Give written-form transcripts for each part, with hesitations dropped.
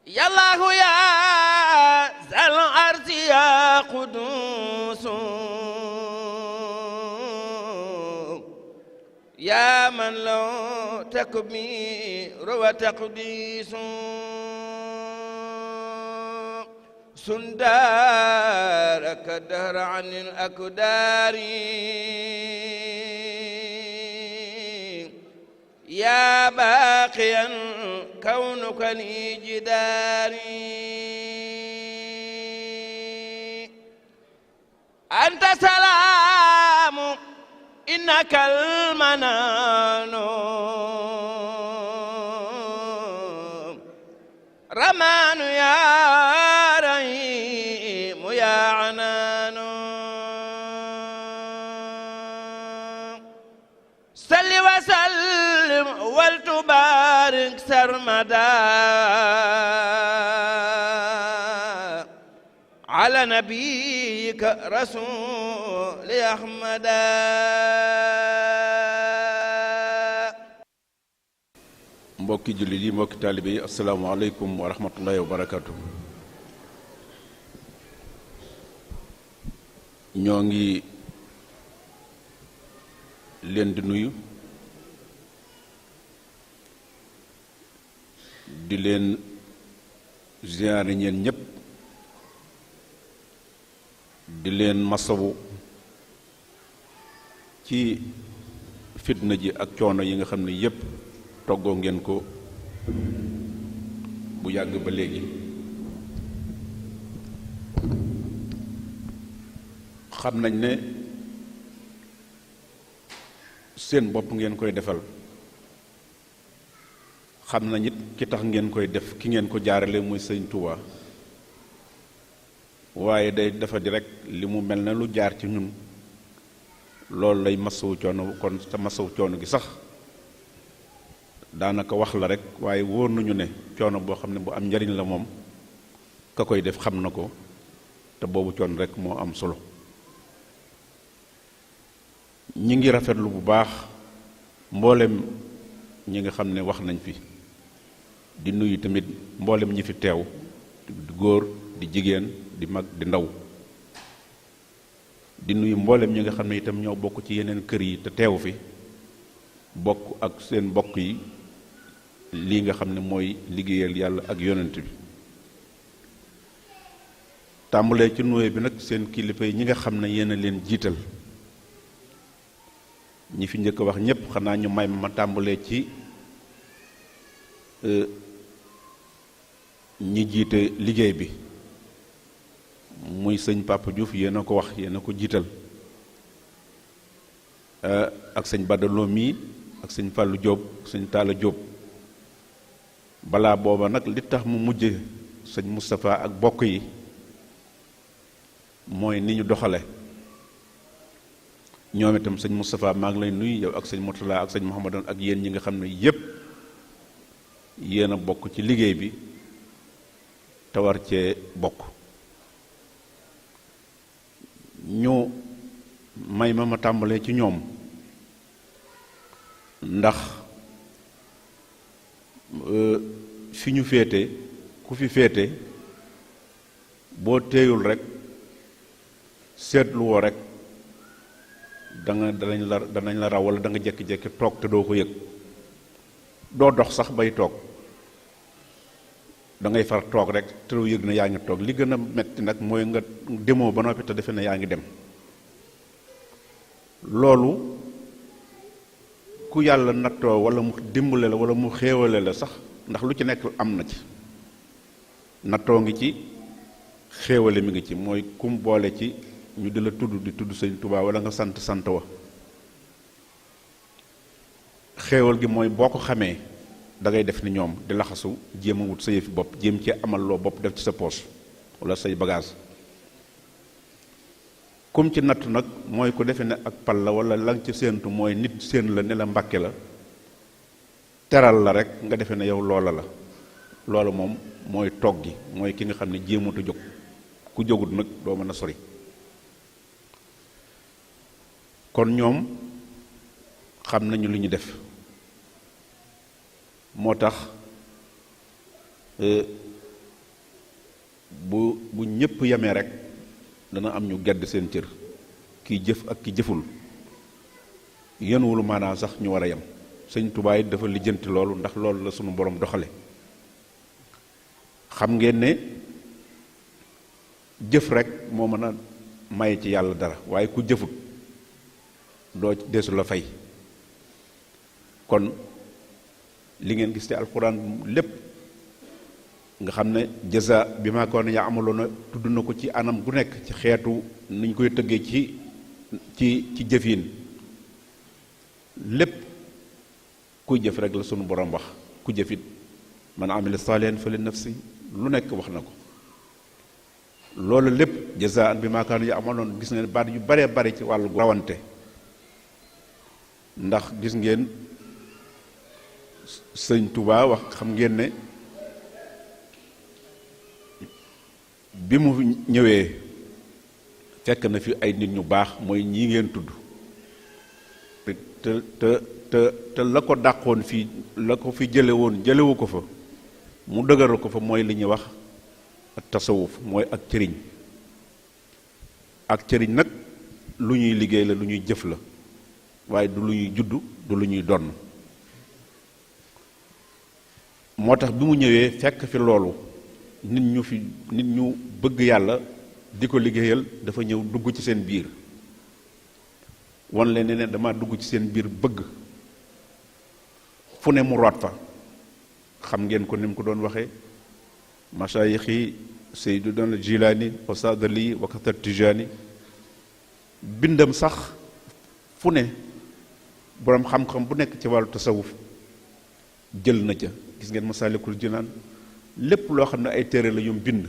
يا الله يا ذا العرش يا قدوس يا من لو تكبير وتقديس سندارك الدهر عن الأكدار يا باقيا كونك لي جداري أنت سلام إنك المنان رمان يا رحيم يا عنان صل وسلم ولتبارك سرمدا على نبيك رسول أحمد. mbokki jullit yi mbokki taalibe yi asalaamaaleykum wa rahmatullahi wa barakaatu. ñoo ngi leen di nuyu di leen ziyaare ñeen ñépp di leen masawu ci fitna ji ak coono yi nga xam ne yépp toggoo ngeen ko bu yàgg ba léegi. xam nañ ne seen bopp ngeen koy defal, xam nañ it ki tax ngeen koy def ki ngeen ko jaarale muy sëñ Touba, waaye day dafa di rek li mu mel na lu jaar ci ñun loolu lay masawu coono. kon sa masawu coono gi sax daanaka wax la rek, waaye wóor nañu ne coono boo xam ne bu am njariñ la moom ka koy def xam na ko, te boobu coono rek moo am solo. ñi ngi rafetlu bu baax mboolem ñi nga xam ne wax nañ fi, di nuyu tamit mboolem ñi fi teew, di góor di jigéen di mag di ndaw, di nuyu mboolem ñi nga xam ne itam ñoo bokk ci yeneen kër yi te teew fi, bokk ak seen mbokk yi lii nga xam ne mooy liggéeyal yàlla ak yonent bi. tàmbalee ci nuyu bi nag seen kilifa yi ñi nga xam ne yéen a leen jiital, ñi fi njëkk wax ñépp xanaa ñu may ma tàmbalee ci ñi jiite liggéey bi, muy sëñ Papa Diouf yéen a ko wax, yéen a ko jiital, ak sëñ Badaloo mii ak sëñ Fallou Diop sëñ Talla Diop. balaa booba nag li tax mu mujje sëñ Moustapha ak bokk yi mooy ni ñu doxale. ñoom itam sëñ Moustapha maa ngi lay nuyu yow ak sëñ Mourtala ak sëñ Mouhamadan ak yéen ñi nga xam ne yépp yéen a bokk ci liggéey bi te war cee bokk. ñu may ma tàmbalee ci ñoom ndax fi ñu féete ku fi féete boo teeyul rek seetlu woo rek danañ la raw wala da nga jekki-jekki toog te doo ko yëg, doo dox sax bay toog, da ngay far toog rek te doo yëg na yaa ngi toog. li gën a metti nag mooy nga demoo ba noppi te defe ne yaa ngi dem. loolu ku yàlla nattoo wala mu dimbale la wala mu xéewale la sax, ndax lu ci nekk am na ci, nattoo ngi ci, xéewale mi ngi ci, mooy kum boole ci ñu di la tudd di tudd sëñ Tuubaa wala nga sant sant wa. xéewal gi mooy boo ko xamee da ngay def ni ñoom di laxasu jéem a wut sa yëfi bopp, jéem ci amal loo bopp def ci sa poos wala say bagage. kum ci natt nag mooy ku defe ne ak pal la wala lang ci séentu mooy nit séen la ne la mbàkke la teral la rek nga defe ne yow loola la. loola moom mooy toog gi, mooy ki nga xam ne jéemut a jóg, ku jógut nag doo mën a sori. kon ñoom xam nañu li ñu def, moo tax bu ñëpp yemee rek dana am ñu gedd seen cër kiy jëf ak ki jëful yenuwul maanaam sax ñu war a yem. sëñ Tuubaa it dafa lijjanti loolu ndax loolu la sunu borom doxale xam ngeen ne jëf rek moo mën a maye ci yàlla dara waaye ku jëfut doo deesu la fay. kon li ngeen gis te alxuraan lépp nga xam ne jaza bi ma ko ne yaa amaloon na tudd na ko ci anam gu nekk ci xeetu niñ koy tëggee ci jëfin lépp kuy jëf rek la sunu borom wax ku jëfit man amila saalihan fa li nafsi lu nekk wax na ko. loolu lépp jazaan bi ma kaanu ya amaloon gis ngeen baat yu baree bari ci wàllu rawante ndax gis ngeen sëñ Tuubaa wax xam ngeen ne bi mu ñëwee fekk na fi ay nit ñu baax mooy ñii ngeen tudd te la ko dàqoon fii la ko fi jële woon jëlewu ko fa mu dëgëral ko fa mooy li ñuy wax ak tasawuf mooy ak cëriñ. ak cëriñ nag lu ñuy liggéey la lu ñuy jëf la waaye du lu ñuy judd du lu ñuy donn. moo tax bi mu ñëwee fekk fi loolu nit ñu bëgg yàlla di ko liggéeyal dafa ñëw dugg ci seen biir wan leen ne dama dugg ci seen biir bëgg fu ne mu root fa. xam ngeen ko ni mu ko doon waxee masayixi Seydina Jilaani wa Saadali wa Katar Tijaani bindam sax fu ne boroom xam-xam bu nekk ci wàllu tasawuf jël na ca. gis ngeen Masaalikul Jinaan lépp loo xam ne ay téere la yum bind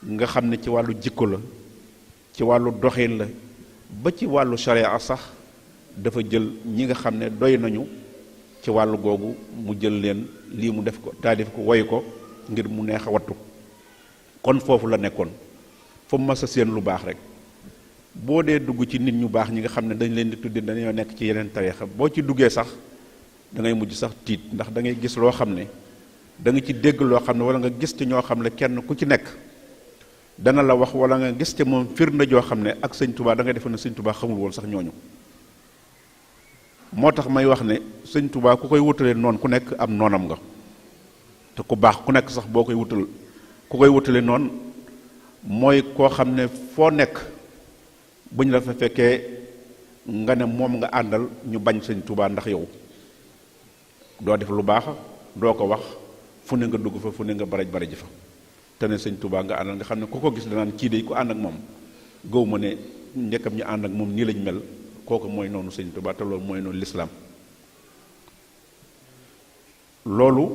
nga xam ne ci wàllu jikko la ci wàllu doxin la ba ci wàllu sharia sax dafa jël ñi nga xam ne doy nañu ci wàllu googu mu jël leen lii mu def ko taalif ko woy ko ngir mu neex a wattu. kon foofu la nekkoon fa mu mas a seen lu baax rek boo dee dugg ci nit ñu baax ñi nga xam ne dañ leen di tudde dañoo nekk ci yeneen tariixa boo ci duggee sax da ngay mujj sax tiit ndax da ngay gis loo xam ne da nga ci dégg loo xam ne wala nga gis ci ñoo xam ne kenn ku ci nekk dana la wax wala nga gis ci moom firnde joo xam ne ak sëñ Tuubaa da ngay defe ne sëñ Tuubaa xamul woon sax ñooñu. moo tax may wax ne sëñ Tuubaa ku koy wutalee noonu ku nekk am noonam nga te ku baax ku nekk sax boo koy wutal ku koy wutale noonu mooy koo xam ne foo nekk bu ñu la fa fekkee nga ne moom nga àndal ñu bañ sëñ Tuubaa ndax yow doo def lu baax doo ko wax fu ne nga dugg fa fu ne nga baraj fa te ne sëñ Tuubaa nga àndal nga xam ne ku ko gis danaan kii de ku ànd ak moom gëw ma ne njëkkam ñu ànd ak moom nii lañ mel kooku mooy noonu sëñ Tuubaa te loolu mooy noonu lislaam. loolu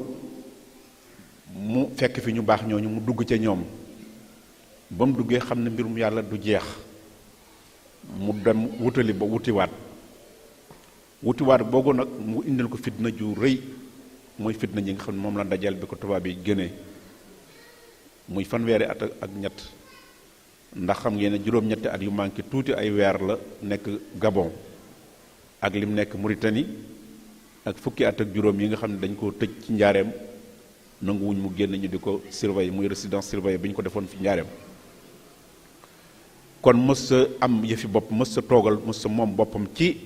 mu fekk fi ñu baax ñooñu mu dugg ca ñoom ba mu duggee xam ne mbirum yàlla du jeex mu dem wutali ba wutiwaat boogu nag mu indil ko fitna ju rëy mooy fitna ñi nga xam ne moom la dajal bi ko tubaab yi génnee muy fanweeri at ak ñett ndax xam ngeen ne juróom-ñetti at yu manqué tuuti ay weer la nekk Gabon ak lim nekk Mauritanie ak fukki at ak juróom yi nga xam ne dañ koo tëj ci njaareem nanguwuñ mu génn ñu di ko surveiller muy résidence surveillée bi ñu ko defoon fi njaareem. kon mës sa am yëfi bopp mës sa toogal mës sa moom boppam ci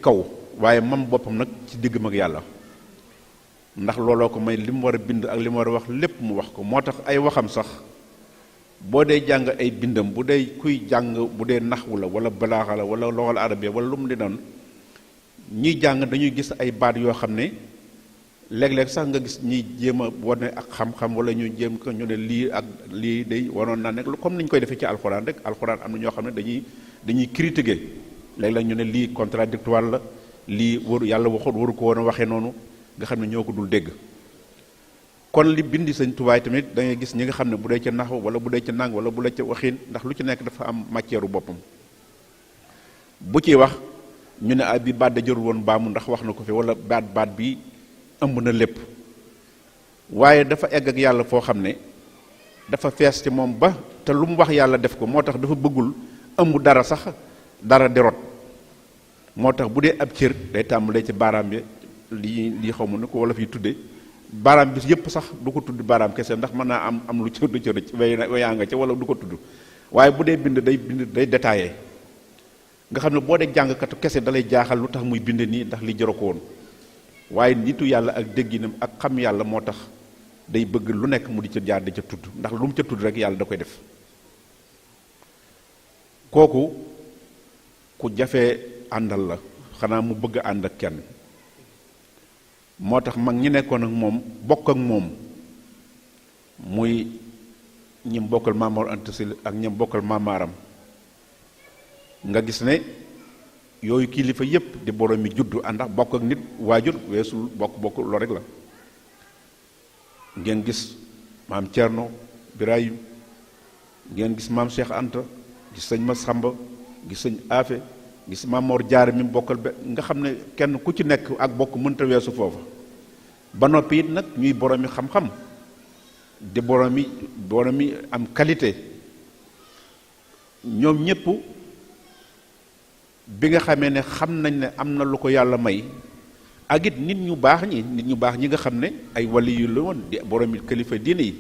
kaw waaye moom boppam nag ci diggam ak yàlla ndax looloo ko may li mu war a bind ak li mu war a wax lépp mu wax ko moo tax ay waxam sax boo dee jàng ay bindam bu dee kuy jàng bu dee naxwu la wala balaaxa la wala loxal arabiya wala lu mu di doon ñiy jàng dañuy gis ay baat yoo xam ne léeg-léeg sax nga gis ñiy jéem a wane ak xam-xam wala ñu jéem ko ñu ne lii ak lii day waroon naa nekk comme ni ñu koy defee ci alxuraan rek alxuraan am na ñoo xam ne dañuy critiquer léeg-léeg ñu ne lii contradictoire la lii waru yàlla waxut waru ko woon a waxee noonu nga xam ne ñoo ko dul dégg. kon li bindi sëñ Tuubaa tamit da ngay gis ñi nga xam ne bu dee ca naxu wala bu dee ca nang wala bu dee ca waxin ndax lu ci nekk dafa am matière boppam bu ciy wax ñu ne ay bi baat da jërul woon baamu ndax wax na ko fi wala baat bi ëmb na lépp waaye dafa egg ak yàlla foo xam ne dafa fees ci moom ba te lu mu wax yàlla def ko moo tax dafa bëggul ëmb dara sax dara di rot moo tax bu dee ab cër day tàmbalee ci baaraam bi lii xaw ma ne ko wala fi tudde baaraam bi yépp sax du ko tudd baaraam kese ndax mën naa am lu ca rëcc wayaa nga ca wala du ko tudd waaye bu dee bind day détaillé nga xam ne boo dee jàngkatu kese dalay jaaxal lu tax muy bind nii ndax li jëro ko woon waaye nitu yàlla ak dégginam ak xam yàlla moo tax day bëgg lu nekk mu di ca jaar di ca tudd ndax lu mu ca tudd rek yàlla da koy def kooku ku jafee àndal la xanaa mu bëgg ànd ak kenn moo tax mag ñi nekkoon ak moom bokk ak moom muy ñim bokkal Maamor Anta Sali ak ñim bokkal Maamaaram nga gis ne yooyu kilifa yépp di borom mi juddu àndax bokk ak nit waajur weesul bokk loolu rek la ngeen gis maam Cerno Birahim ngeen gis maam Cheikh Anta gis sëñ Masamba gis sëñ Afe gis maam Mor Jaara mi bokkal nga xam ne kenn ku ci nekk ak bokk mënta weesu foofa ba noppi it nag ñuy boromi xam-xam di boromi am qualité ñoom ñépp bi nga xamee ne xam nañ ne am na lu ko yàlla may ak it nit ñu baax ñi nga xam ne ay wali yu la woon di boromi kilifa diine yi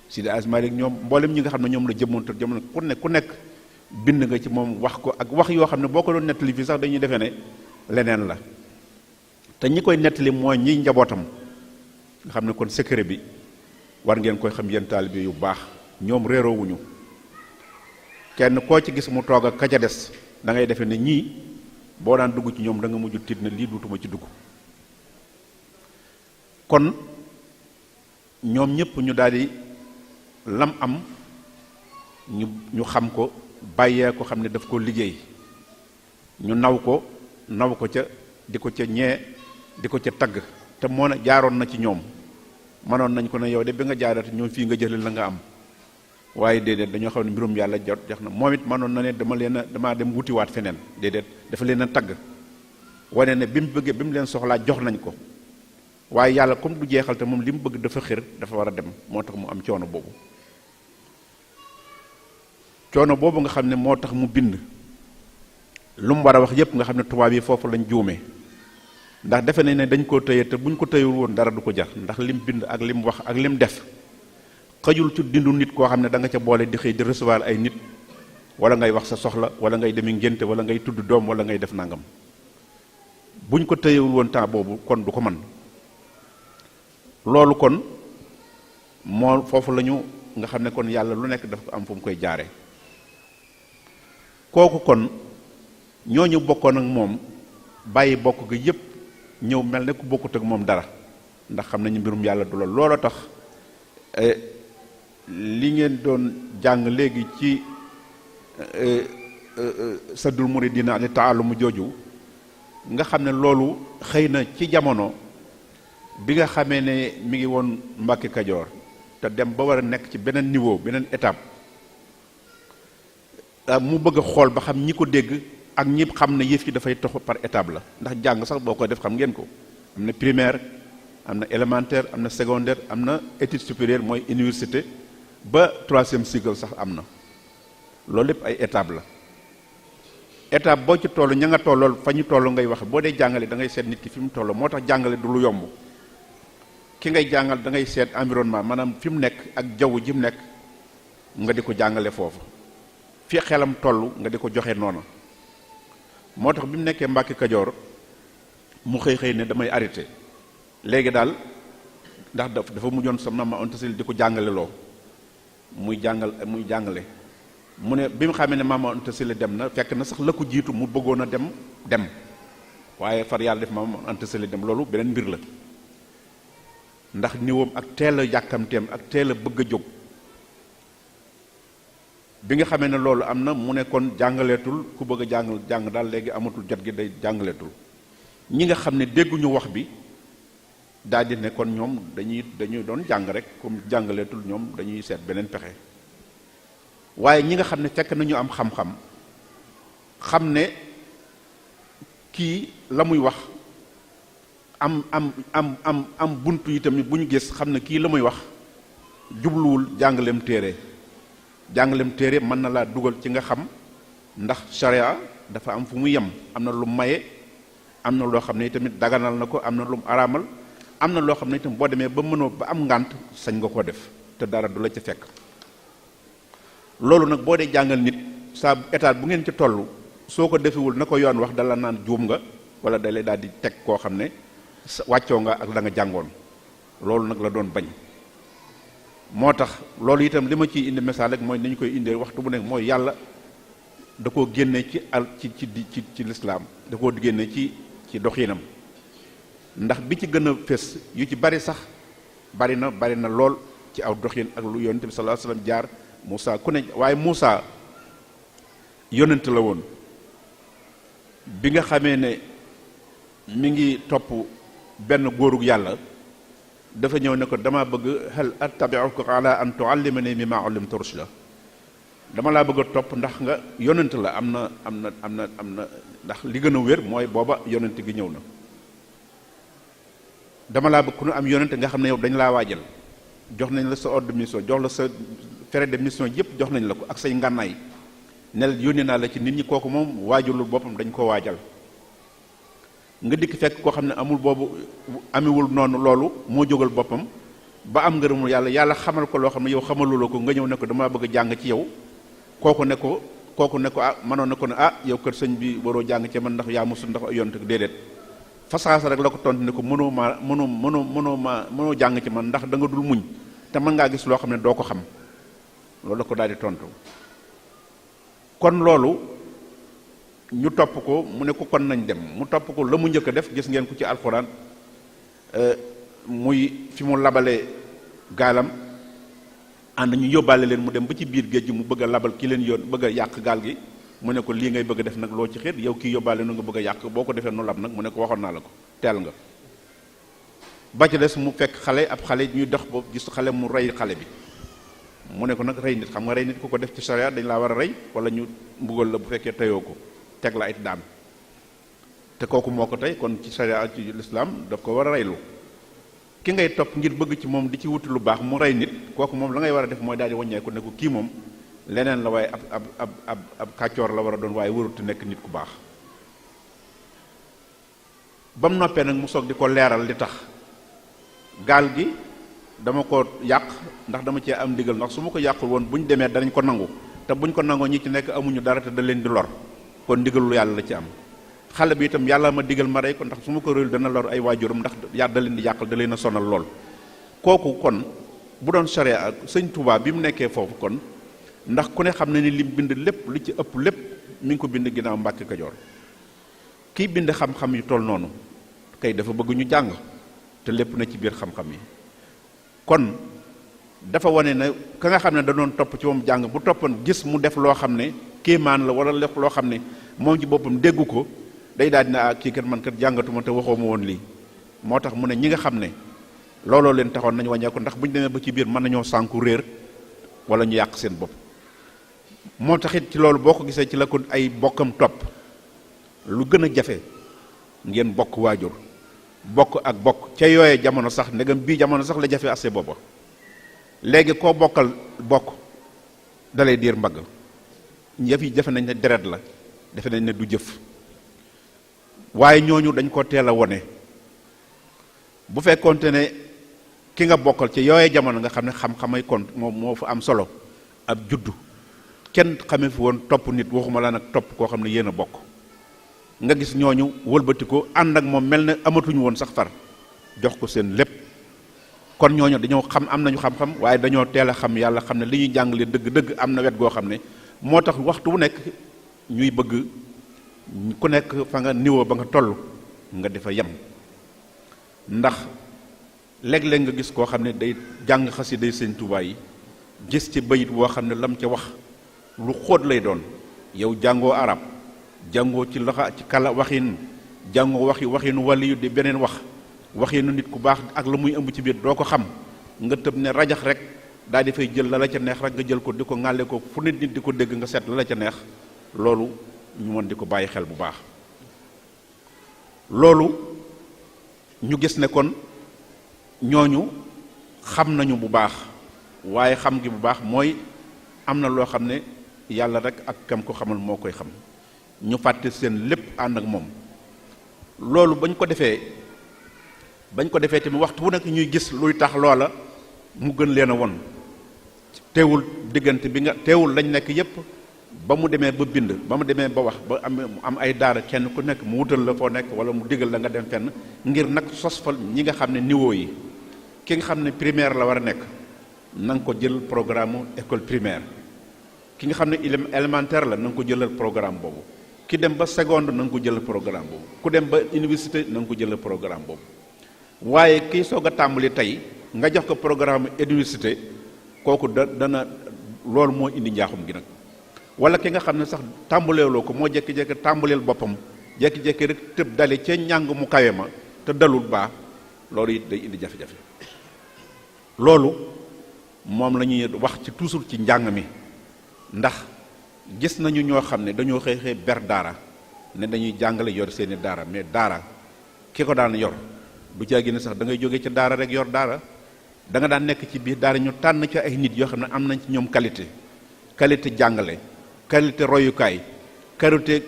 Sidi Asmalik ñoom mboolem ñi nga xam ne ñoom la jëmoonte jamono ku nekk bind nga ci moom wax ko ak wax yoo xam ne boo ko doon nettali fii sax dañuy defee ne leneen la te ñi koy nettali mooy ñiy njabootam nga xam ne kon secret bi war ngeen koy xam yéen taalibe yu baax ñoom réeroowuñu kenn koo ci gis mu toog ak ka ca des da ngay defee ne ñii boo daan dugg ci ñoom da nga mujj tiit na lii duutuma ci dugg kon ñoom ñëpp ñu daldi lam am ñu xam ko bàyyee ko xam ne daf ko liggéey ñu naw ko ca di ko ca ñee di ko ca tagg te moo ne jaaroon na ci ñoom manoon nañ ko ne yow de bi nga jaarate ñoom fii nga jëlal la nga am waaye déedéet dañoo xam ne mbirum yàlla jot jox na moom it manoon na ne damaa dem wutiwaat feneen déedéet dafa leen a tagg wane ne bi mu leen soxlaa jox nañ ko waaye yàlla comme du jeexal te moom li mu bëgg dafa xër dafa war a dem moo tax mu am coono boobu nga xam ne moo tax mu bind lu mu war a wax yépp nga xam ne tubaab yi foofu lañ juumee ndax defe nañ ne dañ koo tëye te buñ ko tëyul woon dara du ko jar ndax lim bind ak lim wax ak lim def xëjul ci dindu nit koo xam ne da nga ca boole di xëy di recevoir ay nit wala ngay wax sa soxla wala ngay demi ngénte wala ngay tudd doom wala ngay def nangam buñ ko tëyewul woon temps boobu kon du ko mën loolu kon moo foofu lañu nga xam ne kon yàlla lu nekk daf ko am fu mu koy jaare kooku kon ñooñu bokkoon ak moom bàyyi bokk ga yépp ñëw mel ne ku bokkut ak moom dara ndax xam nañu mbirum yàlla du looloo tax li ngeen doon jàng léegi ci saddul muridina li taalumu jooju nga xam ne loolu xëy na ci jamono bi nga xamee ne mi ngi woon Mbàkke Kajoor te dem ba war a nekk ci beneen niveau beneen étape mu bëgg a xool ba xam ñi ko dégg ak ñi xam ne yëf yi dafay tox par étape la ndax jàng sax boo koy def xam ngeen ko am na primaire am na élémentaire am na secondaire am na étude supérieure mooy université ba 3e cycle sax am na loolu lépp ay étape la étape boo ci toll ña nga tollool fa ñu toll ngay wax boo dee jàngale da ngay seet nit ki fi mu toll moo tax jàngale du lu yomb ki ngay jàngal da ngay seet environnement maanaam fi mu nekk ak jaww ji mu nekk nga di ko jàngale foofu fi xelam toll nga di ko joxe noonu moo tax bi mu nekkee Mbàkke Kajoor mu xëy ne damay arrêté léegi daal ndax dafa mujjoon sa Maam Anta Sali di ko jàngale loo muy jàngale mu ne bi mu xamee ne Maam Anta Sali dem na fekk na sax la ko jiitu mu bëggoon a dem waaye far yàlla def Maam Anta Sali dem loolu beneen mbir la ndax niwoom ak teel a yàkkamteem ak teel a bëgg a jóg bi nga xamee ne loolu am na mu ne kon jàngaleetul ku bëgg a jàng daal léegi amatul jot gi day jàngaleetul ñi nga xam ne dégguñu wax bi daal di ne kon ñoom dañuy doon jàng rek comme jàngaleetul ñoom dañuy seet beneen pexe waaye ñi nga xam ne fekk nañu am xam-xam xam ne kii la muy wax am buntu yi tamit bu ñu gis xam ne kii la muy wax jubluwul jàngaleem téere mën na laa dugal ci nga xam ndax sharia dafa am fu mu yem am na lu maye am na loo xam ne tamit daganal na ko am na lu mu araamal am na loo xam ne itam boo demee ba mënoo ba am ngànt sañ nga koo def te dara du la ca fekk. loolu nag boo dee jàngal nit saa état bu ngeen ci toll soo ko defewul na ko yoon wax dala naan juum nga wala da lay daal di teg koo xam ne wàccoo nga ak la nga jàngoon. loolu nag la doon bañ moo tax loolu itam li ma ciy indi message rek mooy ni ñu koy indee waxtu bu nekk mooy yàlla da koo génne ci lislaam da koo génne ci doxinam ndax bi ci gën a fés yu ci bari sax bari na lool ci aw doxin ak lu yonent bi sallallahu alayhi wasallam jaar Moussa ku ne waaye Moussa yonent la woon bi nga xamee ne mi ngi topp benn góorug yàlla dafa ñëw ne ko dama bëgg hal attabi'uka ala an tu'allimani mimma 'allamta rushda dama laa bëgg a topp ndax nga yonent la am na ndax li gën a wér mooy booba yonent gi ñëw na dama laa bëgg ku nu am yonent nga xam ne yow dañ laa waajal jox nañ la sa ordre de mission jox la sa frais de mission yépp jox nañ la ko ak say ngànnaay nel yónnee naa la ci nit ñi kooku moom waajalul boppam dañ ko waajal nga dikk fekk koo xam ne amul boobu amewul noonu loolu moo jógal boppam ba am ngërëmul yàlla xamal ko loo xam ne yow xamaluloo ko nga ñëw ne ko damaa bëgg a jàng ci yow kooku ne ko ah mënoon na ko ne ah yow kër sëñ bi waroo jàng ci man ndax yaa musul ndax yonent déedéet fasaasa rek la ko tontu ne ko mënoo jàng ci man ndax da nga dul muñ te mën ngaa gis loo xam ne doo ko xam loolu la ko daal di tontu kon loolu ñu topp ko mu ne ko kon nañ dem mu topp ko la mu njëkk a def gis ngeen ko ci alxuraan muy fi mu labale gaalam ànd ñu yóbbaale leen mu dem ba ci biir géej gi mu bëgg a labal ki leen yoon bëgg a yàq gaal gi mu ne ko lii ngay bëgg a def nag loo ci xeet yow kii yóbbaale nu nga bëgg a yàq boo ko defee nu lab nag mu ne ko waxoon naa la ko teel nga ba ci des mu fekk ab xale ñuy dox ba gis xale mu rey xale bi mu ne ko nag rey nit xam nga rey nit ku ko def ci sharia dañ laa war a rey wala ñu mbugal la bu fekkee teyoo ko teg la ay daan te kooku moo ko tey kon ci sharia ak ci lislaam daf ko war a reylu ki ngay topp ngir bëgg ci moom di ci wuti lu baax mu rey nit kooku moom la ngay war a def mooy daal di wàññeeku ne ko kii moom leneen la waaye ab kàccoor la war a doon waaye warut nekk nit ku baax ba mu noppee nag mu soog di ko leeral li tax gaal gi dama ko yàq ndax dama cee am ndigal ndax su ma ko yàqul woon bu ñu demee danañ ko nangu te buñ ko nangoo ñi ci nekk amuñu dara te da leen di lor kon ndigalul yàlla la ci am xale bi itam yàlla ma digal ma rey ko ndax su ma ko réyul dana lor ay waajuram ndax yàlla da leen di yàqal da leen a sonal lool kooku kon bu doon sharia ak sëñ Touba bi mu nekkee foofu kon ndax ku ne xam ne ni lim bind lépp li ci ëpp lépp mi ngi ko bind ginnaaw Mbàkke Kajoor kii bind xam-xam yu toll noonu kay dafa bëgg ñu jàng te lépp na ci biir xam-xam yi kon dafa wane ne ka nga xam ne da doon topp ci moom jàng bu toppoon gis mu def loo xam ne kéemaan la wala lépp loo xam ne moom ci boppam déggu ko day daal dina kii kat man kat jàngatuma te waxoo ma woon lii moo tax mu ne ñi nga xam ne looloo leen taxoon nañu wàññeeku ndax bu ñu demee ba ci biir mën nañoo sànku réer wala ñu yàq seen bopp moo taxit ci loolu boo ko gisee ci la ko ay bokkam topp lu gën a jafe ngeen bokk waajur bokk ak bokk ca yooyee jamono sax ndegam bii jamono sax la jafe assez boppa léegi koo bokkal bokk dalay diir mbagg yëf yi jafe nañ ne deret la defe nañ ne du jëf waaye ñooñu dañ ko teel a wone bu fekkoonte ne ki nga bokkal ci yooyee jamono nga xam ne xam-xamay kon moo fa am solo ab juddu kenn xamee fi woon topp nit waxuma la nag topp koo xam ne yéen a bokk nga gis ñooñu wëlbati ko ànd ak moom mel ne amatuñu woon sax far jox ko seen lépp kon ñooñu dañoo xam am nañu xam-xam waaye dañoo teel a xam yàlla xam ne li ñuy jàngale dëgg-dëgg am na wet goo xam ne moo tax waxtu wu nekk ñuy bëgg ku nekk fa nga niveau ba nga toll nga defa yem ndax léeg-léeg nga gis koo xam ne day jàng xasida day Sëñ Tuubaa yi gis ci bayit woo xam ne lam ca wax lu xóot lay doon yow jàngoo arab jàngoo ci loxa ci kala waxin jàngoo waxinu waliyu di beneen waxinu nit ku baax ak la muy ëmb ci biir doo ko xam nga tëb ne rajax rek daal di fay jël la la ca neex rek nga jël ko di ko ŋàlle ko fu nit di ko dégg nga seet la la ca neex loolu ñu mën di ko bàyyi xel bu baax loolu ñu gis ne kon ñooñu xam nañu bu baax waaye xam gi bu baax mooy am na loo xam ne yàlla rek ak kam ko xamal moo koy xam ñu fàtte seen lépp ànd ak moom loolu bañ ko defee bañ ko defee tamit waxtu wu nekk ñuy gis luy tax loola mu gën leen a won teewul diggante bi nga teewul lañ nekk yépp ba mu demee ba bind ba mu demee ba wax ba am ay daara kenn ku nekk mu wutal la foo nekk wala mu digal la nga dem fenn ngir nag sos fa ñi nga xam ne niveau yi ki nga xam ne primaire la war a nekk na nga ko jël programme école primaire ki nga xam ne élémentaire la na nga ko jëlal programme boobu ki dem ba seconde na nga ko jëlal programme boobu ku dem ba université na nga ko jëlal programme boobu waaye kii soog a tàmbali tey nga jox ko programme université kooku dana loolu moo indi njaaxum gi nag wala ki nga xam ne sax tàmbaleeloo ko moo jékki-jékki tàmbaleel boppam jékki-jékki rek tëb dale ca njàng mu kawe ma te dalul baa loolu it day indi jafe-jafe loolu moom la ñuy wax ci toujours ci njàng mi ndax gis nañu ñoo xam ne dañoo xëy xëy ber daara ne dañuy jàngale yor seeni daara mais daara ki ko daan yor du caagi ne sax da ngay jóge ca daara rek yor daara da nga daan nekk ci biir daara ñu tànn ci ay nit yoo xam ne am nañ ci ñoom qualité jàngale qualité royukaay qualité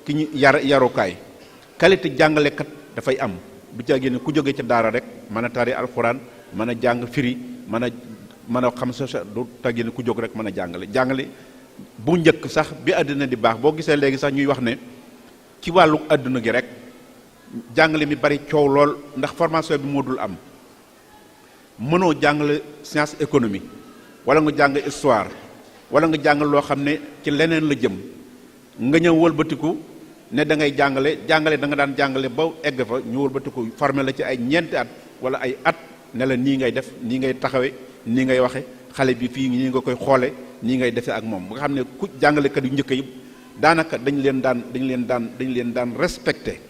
ki ñu yarukaay qualité jàngalekat dafay am du caagi ne ku jóge ca daara rek mën a tari alxuraan mën a jàng firi mën a xam sa du taggi ne ku jóg rek mën a jàngale bu njëkk sax bi àddina di baax boo gisee léegi sax ñuy wax ne ci wàllu àdduna gi rek jàngale mi bari coow lool ndax formation bi moo dul am mënoo jàngale science économie wala nga jàng histoire wala nga jàng loo xam ne ci leneen la jëm nga ñëw wëlbatiku ne da ngay jàngale da nga daan jàngale ba egg fa ñu wëlbatiku formé la ci ay ñeenti at wala ay at ne la nii ngay def nii ngay taxawe nii ngay waxe xale bi fii nii nga koy xoole nii ngay defee ak moom ba nga xam ne ku jàngalekat yu njëkk yi daanaka dañ leen daan respecté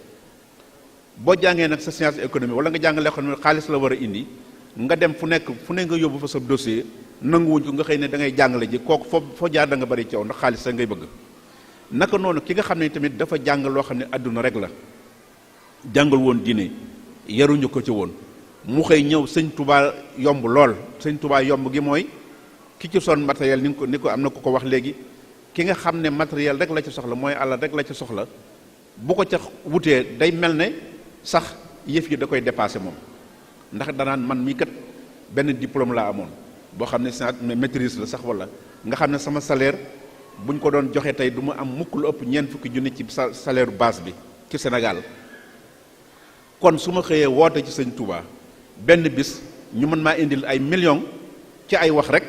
boo jàngee nag sa science économie wala nga jàngale xam ne xaalis la war a indi nga dem fu ne nga yóbbu fa sa dossier nanguwuñ ko nga xëy ne da ngay jàngale ji kooku foo jaar da nga bari coow ndax xaalis sa ngay bëgg naka noonu ki nga xam ne tamit dafa jàng loo xam ne àdduna rek la jàngal woon diine yaruñu ko ci woon mu xëy ñëw sëñ Touba yomb lool sëñ Touba yomb gi mooy ki ci son matériel ni ko am na ko wax léegi ki nga xam ne matériel rek la ci soxla mooy àll rek la ci soxla bu ko ca wutee day mel ne sax yëf yi da koy dépassé moom ndax danaan man mii kat benn diplôme laa amoon boo xam ne science maîtrise la sax wala nga xam ne sama salaire buñ ko doon joxe tey du ma am mukk lu ëpp ñeent fukki junni ci salaire base bi ci Sénégal kon su ma xëyee woote ci sëñ Touba benn bis ñu mën maa indil ay millions ci ay wax rek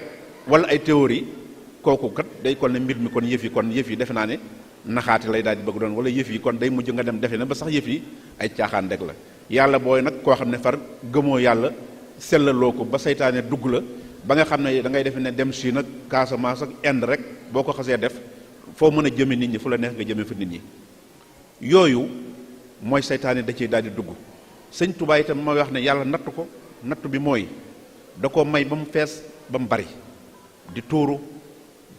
wala ay théorie kooku kat day kon ne mbir mi kon yëf yi defe naa ne naxaate lay daal di bëgg doon wala yëf yi kon day mujj nga dem defe na ba sax yëf yi ay caaxaan rek la yàlla booy nag koo xam ne far gëmoo yàlla sellaloo ko ba seytaane dugg la ba nga xam ne da ngay defe ne dem Chine ak Casamance ak Inde rek boo ko xasee def foo mën a jëme nit ñi fu la neex nga jëme fa nit ñi yooyu mooy seytaane da ciy daal di dugg sëñ Tuubaa itam mooy wax ne yàlla natt bi mooy da ko may ba mu fees ba mu bari di tuuru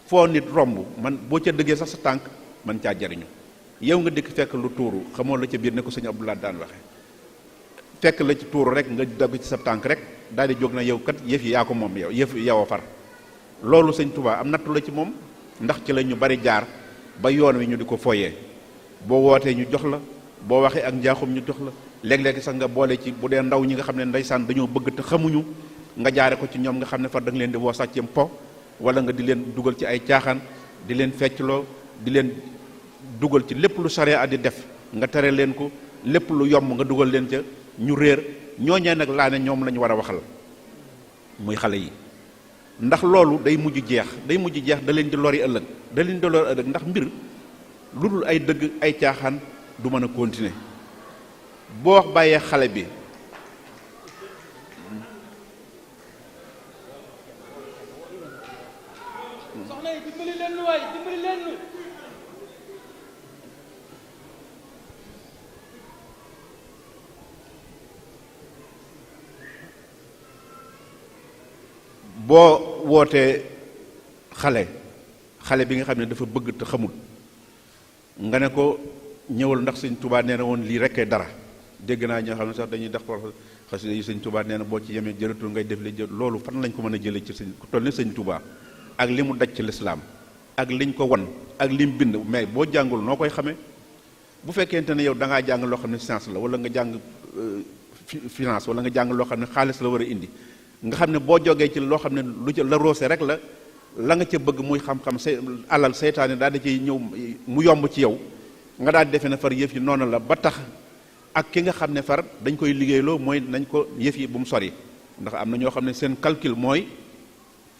foo nit romb man boo ca dëggee sax sa tànk man caa jariñu yow nga dikk fekk lu tuuru xamoo la ca biir ne ko sëñ Abdoulaye daan waxe fekk la ci tuuru rek nga dagg ci sa tànk rek daal di jóg na yow kat yëf yi yaa ko moom yow a far loolu sëñ Tuubaa am nattu la ci moom ndax ci la ñu bari jaar ba yoon wi ñu di ko foyee boo wootee ñu jox la boo waxee ak njaaxum ñu jox la léeg-léeg sax nga boole ci bu dee ndaw ñi nga xam ne ndeysaan dañoo bëgg te xamuñu nga jaare ko ci ñoom nga xam ne far da nga leen di woo sàcceem po wala nga di leen dugal ci ay caaxaan di leen feccloo di leen dugal ci lépp lu sariya di def nga tere leen ko lépp lu yomb nga dugal leen ca ñu réer ñooñee nag laa ne ñoom la ñu war a waxal muy xale yi ndax loolu day mujj jeex da leen di lori ëllëg ndax mbir lu dul ay dëgg ay caaxaan du mën a continuer boo wax bàyyee xale bi soxna yi dimbali leen waay dimbali leen boo wootee xale bi nga xam ne dafa bëgg te xamul nga ne ko ñëwal ndax sëñ Touba nee na woon lii rekkee dara dégg naa ñoo xam ne sax dañuy def xasida yi sëñ Touba nee na boo ci yemee jëratul ngay def li loolu fan lañ ko mën a jëlee ci sëñ ku toll ne sëñ Touba ak li mu daj ci lislaam ak liñ ko won ak lim bind mais boo jàngul noo koy xamee bu fekkente ne yow da ngaa jàng loo xam ne science la wala nga jàng finance wala nga jàng loo xam ne xaalis la war a indi nga xam ne boo jógee ci loo xam ne lu ca la roose rek la nga ca bëgg muy xam-xam alal seytaane daal di ciy ñëw mu yomb ci yow nga daal di defe ne far yëf yi noonu la ba tax ak ki nga xam ne far dañ koy liggéeyloo mooy nañ ko yëf yi bu mu sori ndax am na ñoo xam ne seen calcul mooy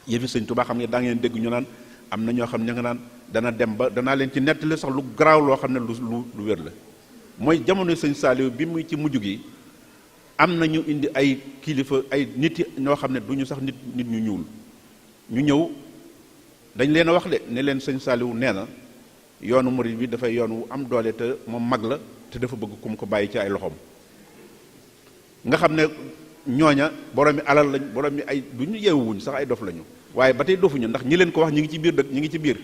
yëf yi Sëñ Tuubaa xam nga daa ngeen dégg ñu naan am na ñoo xam ne ña nga naan dana dem ba danaa leen ci nettali sax lu garaaw loo xam ne lu wér la mooy jamono Sëñ Saaliw bi muy ci mujj gi am na ñu indi ay kilifa ay nit ñoo xam ne du ñu sax nit ñu ñuul ñu ñëw dañ leen a wax de ne leen Sëñ Saaliw nee na yoonu murid bi dafay yoon wu am doole te moom mag la te dafa bëgg ku mu ko bàyyi ci ay loxoom nga xam ne ñooña borom mi alal lañ borom mi ay du ñu yeewuwuñ sax ay dof lañu waaye ba tey dofuñu ndax ñi leen ko wax ñi ngi ci biir dëkk ñi ngi ci biir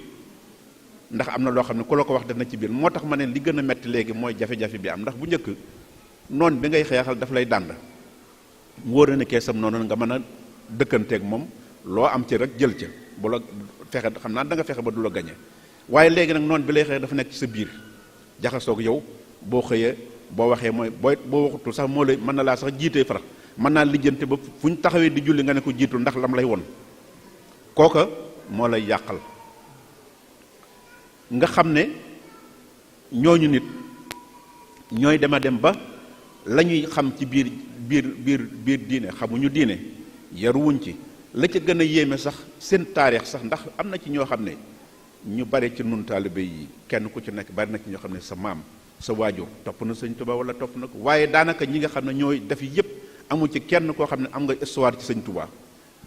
ndax am na loo xam ne ku la ko wax dana ci biir moo tax ma ne li gën a metti léegi mooy jafe-jafe bi am ndax bu njëkk noon bi ngay xeexal daf lay dànd mu wóor na ne keesam noonu nga mën a dëkkanteeg moom loo am ci rek jël ca bu la fexe xam naa da nga fexe ba du la gañe waaye léegi nag noonu bi lay xeex dafa nekk ci sa biir jaxasoog yow boo xëyee boo waxee mooy boo waxutul sax moo lay mën na laa sax jiitee farax mën naa lijjante ba fu ñu taxawee di julli nga ne ko jiitul ndax lam lay won kooka moo lay yàqal nga xam ne ñooñu nit ñooy dema dem ba la ñuy xam ci biir diine xamuñu diine yaruwuñ ci la ca gën a yéeme sax seen taarix sax ndax am na ci ñoo xam ne ñu bare ci nun taalibe yi kenn ku ci nekk bari na ci ñoo xam ne sa maam sa waajur topp na Sëñ Tuubaa wala topp na ko waaye daanaka ñi nga xam ne ñooy def yépp amu ci kenn koo xam ne am nga histoire ci Sëñ Tuubaa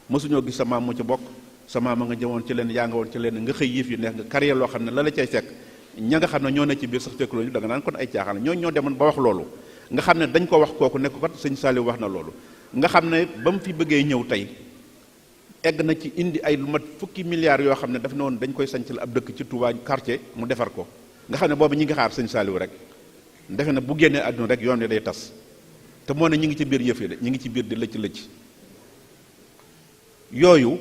mosuñoo gis sa maam mu ci bokk sa maam a nga jëmoon ci leen yaa nga woon ci leen nga xëy yëf yi neex nga carrière loo xam ne la la cay fekk ña nga xam ne ñoo ne ci biir sax fekk loolu da nga naan kon ay caaxaan ñoo demoon ba wax loolu nga xam ne dañ ko wax kooku nekk kat Sëñ Saaliw wax na loolu nga xam ne ba mu fi bëggee ñëw tey egg na ci indi ay lu mat fukki milliards yoo xam ne daf ne woon dañ koy sanc la ab dëkk ci Touba quartier mu defar ko nga xam ne boobu ñi ngi xaar Sëñ Saaliw rek defe na bu génnee àdduna rek yoon wi day tas te moo ne ñi ngi ci biir yëf yi de ñi ngi ci biir di lëcc yooyu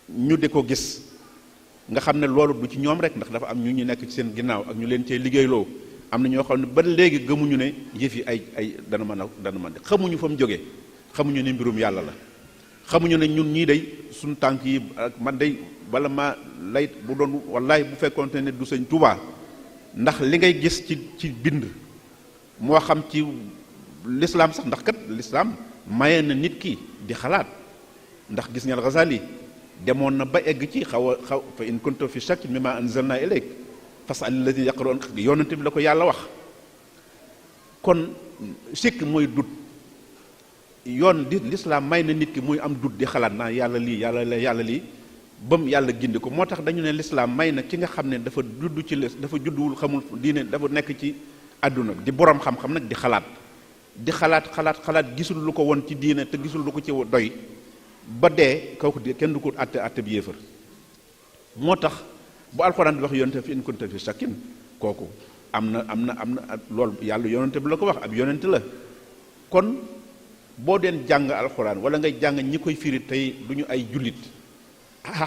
ñu di ko gis nga xam ne loolu du ci ñoom rek ndax dafa am ñu nekk ci seen ginnaaw ak ñu leen cee liggéeyloo am na ñoo xam ne ba léegi gëmuñu ne yëf yi ay dana mën a xamuñu fa mu jógee xamuñu ne mbirum yàlla la xamuñu ne ñun ñii day suñ tànk yi ak man day bala ma lay bu doon wallaay bu fekkoonte ne du Sëñ Tuubaa ndax li ngay gis ci bind moo xam ci lislaam sax ndax kat lislaam maye na nit ki di xalaat ndax gis ngeen Ghazali demoon na ba egg ci xaw fa in kunta fi shakkin mimma anzalna ilayk fas'al alladhina yaqra'un yonente bi la ko yàlla wax kon sikk mooy dut yoon di lislaam may na nit ki muy am dut di xalaat naa yàlla lii bam yàlla gindi ko moo tax dañu ne lislaam may na ki nga xam ne dafa judd ci dafa judduwul xamul diine dafa nekk ci àdduna di borom xam-xam nag di xalaat gisul lu ko won ci diine te gisul lu ko ci doy ba dee kooku kenn du ko àtte bi yéefar moo tax bu alxuraan di wax yonente fi in kunta fi shakkin kooku am na loolu yàlla yonente bi la ko wax ab yonente la kon boo deen jàng alxuraan wala ngay jàng ñi koy firi tey du ñu ay jullit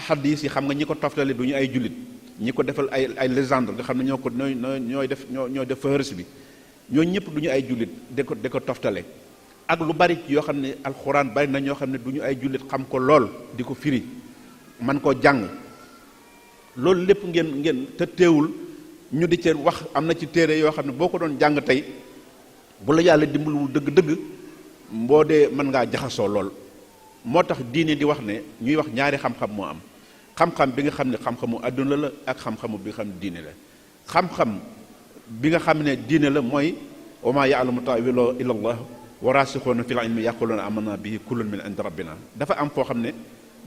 xadiis yi xam nga ñi ko toftale du ñu ay jullit ñi ko defal ay légende nga xam ne ñooy def fahris bi ñoo ñëpp du ñu ay jullit de ko toftale ak lu bari yoo xam ne alxuraan bari na ñoo xam ne du ñu ay jullit xam ko lool di ko firi man koo jàng loolu lépp ngeen te teewul ñu di ca wax am na ci téere yoo xam ne boo ko doon jàng tey bu la yàlla dimbalul dëgg-dëgg boo dee mën ngaa jaxasoo lool moo tax diine di wax ne ñuy wax ñaari xam-xam moo am xam-xam bi nga xam ne xam-xamu àdduna la ak xam-xamu bi nga xam ne diine la xam-xam bi nga xam ne diine la mooy wa maa ya'lamu ta'wiilahu illa Allah wa raasixuuna fil ilmi yaquuluuna aamanna bihi kullun min indi rabbina dafa am foo xam ne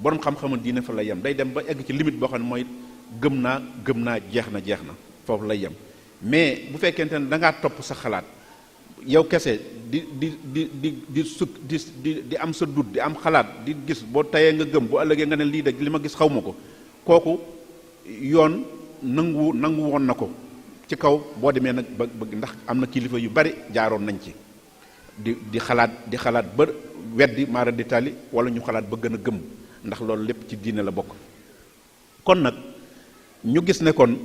borom xam-xamu diine fa lay yem day dem ba egg ci limite boo xam ne mooy gëm naa jeex na foofu lay yem mais bu fekkente ne da ngaa topp sa xalaat yow kese di sukk di am sa dut di am xalaat di gis boo tayee nga gëm bu ëllëgee nga ne lii de li ma gis xaw ma ko kooku yoon nangu woon na ko ci kaw boo demee nag ba ndax am na kilifa yu bari jaaroon nañ ci di xalaat ba weddi maara di tali wala ñu xalaat ba gën a gëm ndax loolu lépp ci diine la bokk kon nag ñu gis ne kon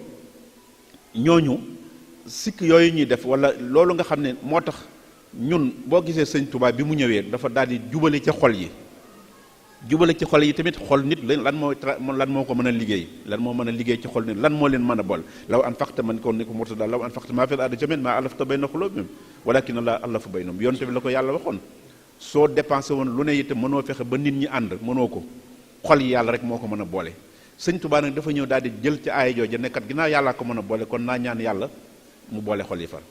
ñooñu sikk yooyu ñuy def wala loolu nga xam ne moo tax ñun boo gisee sëñ Touba bi mu ñëwee dafa daal di jubale ci xol yi tamit xol nit lan moo ko mën a liggéey lan moo mën a liggéey ci xol nit lan moo leen mën a bool law anfaqta man ko ni ko Murtada law anfaqta maa fil ardi jamii'an maa allafta bayna quluubihim walaakinna Allaaha allafa baynahum yonte bi la ko yàlla waxoon soo dépensé woon lu ne itam mënoo fexe ba nit ñi ànd mënoo ko xol yi yàlla rek moo ko mën a boole sëñ Touba nag dafa ñëw daal di jël ci aaya jooju nekkat ginnaaw yàllaa ko mën a boole kon naa ñaan yàlla mu boole xol yi far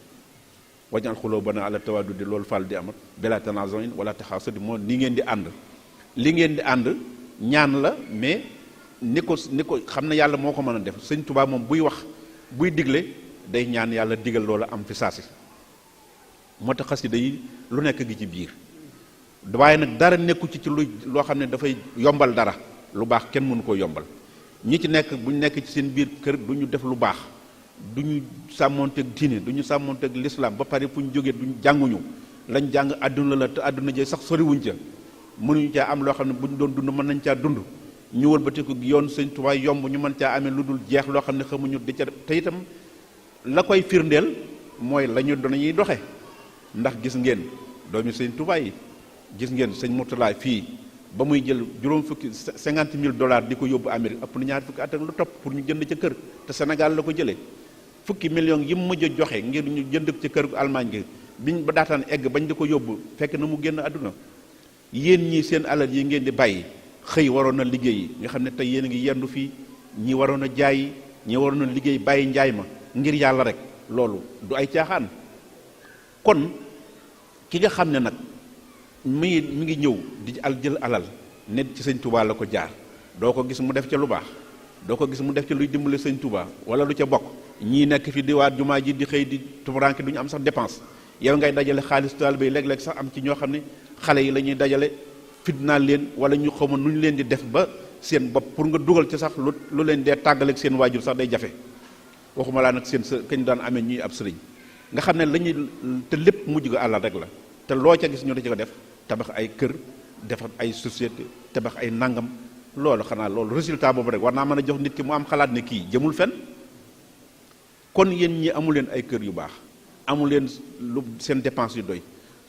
wajal xuluubanaa ala tawaadudi loolu fal di amat bila tanaazuin wala taxaasudi moo ni ngeen di ànd li ngeen di ànd ñaan la mais ni ko xam ne yàlla moo ko mën a def sëñ Touba moom buy wax buy digle day ñaan yàlla digal loola am fi saasi moo tax xasida yi lu nekk gi ci biir waaye nag dara nekku ci loo xam ne dafay yombal dara lu baax kenn mënu koo yombal ñi ci nekk bu ñu nekk ci seen biir kër du ñu def lu baax du ñu sàmmonteeg diine du ñu sàmmonteeg lislaam ba pare fu ñu jógee duñ jànguñu lañ jàng àdduna la te àdduna jee sax soriwuñ ca mënuñu caa am loo xam ne bu ñu doon dund mën nañ caa dund ñu wëlbatiku yoon sëñ Tuubaa yomb ñu mën caa amee lu dul jeex loo xam ne xamuñu di ca te itam la koy firndeel mooy la ñu ñuy doxe ndax gis ngeen doomi sëñ Tuubaa yi gis ngeen sëñ Murtala fii ba muy jël juróom fukki $50,000 di ko yóbbu Amérique ëpp na ñaari fukki at ak lu topp pour ñu jënd ca kër te Sénégal la ko jëlee fukki millions yi mu mujj a joxe ngir ñu jënd ca kër Allemagne gi biñ ba daataan egg bañ di ko yóbbu fekk na mu génn àdduna yéen ñii seen alal yi ngeen di bàyyi xëy waroon na liggéey nga xam ne tey yéen a ngi yendu fii ñi waroon a jaay ñi waroon a liggéey bàyyi njaay ma ngir yàlla rek loolu du ay caaxaan kon ki nga xam ne nag mi ngi ñëw di jël alal ne ci sëñ Touba la ko jaar doo ko gis mu def ca lu baax doo ko gis mu def ca luy dimbale sëñ Touba wala lu ca bokk ñii nekk fi di waat jumaa ji di xëy di tumuranke du ñu am sax dépense yow ngay dajale xaalis taalibe yi léeg-léeg sax am ci ñoo xam ne xale yi la ñuy dajale fitnaal leen wala ñu xawma nu ñu leen di def ba seen bopp pour nga dugal ci sax lu leen dee tàggaleeg seen waajur sax day jafe waxuma laa nag seen sa kañ daan amee ñuy ab sëriñ nga xam ne la ñuy te lépp mujj ga àllal rek la te loo ca gis ñu da ci ko def tabax ay kër defar ay société tabax ay nangam loolu xanaa loolu résultat boobu rek war naa mën a jox nit ki mu am xalaat ne kii jëmul fenn kon yéen ñi amu leen ay kër yu baax amu leen lu seen dépense yu doy